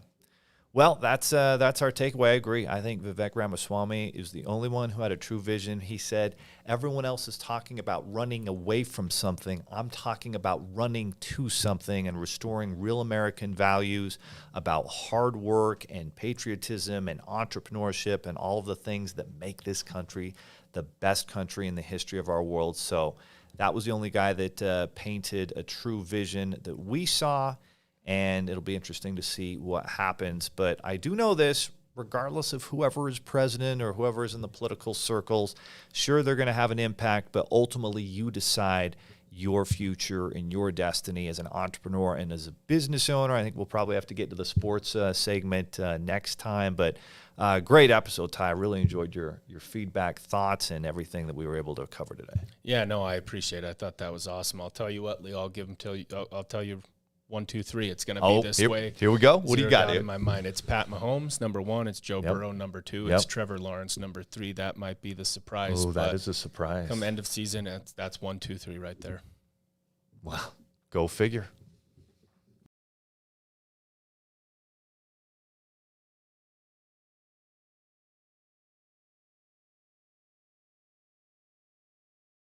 Well, that's our takeaway. I agree. I think Vivek Ramaswamy is the only one who had a true vision. He said, everyone else is talking about running away from something. I'm talking about running to something and restoring real American values about hard work and patriotism and entrepreneurship and all of the things that make this country the best country in the history of our world. So that was the only guy that painted a true vision that we saw. And it'll be interesting to see what happens. But I do know this, regardless of whoever is president or whoever is in the political circles, sure, they're going to have an impact, but ultimately you decide your future and your destiny as an entrepreneur and as a business owner. I think we'll probably have to get to the sports segment next time. But great episode, Ty. I really enjoyed your feedback, thoughts, and everything that we were able to cover today. Yeah, no, I appreciate it. I thought that was awesome. I'll tell you what, Leo, I'll tell you 1, 2, 3. It's going to be this way. Here we go. What do you got in my mind? It's Pat Mahomes, number 1. It's Joe Burrow, number 2. Yep. It's Trevor Lawrence, number 3. That might be the surprise. Oh, that is a surprise. Come end of season, that's 1, 2, 3 right there. Wow. Go figure.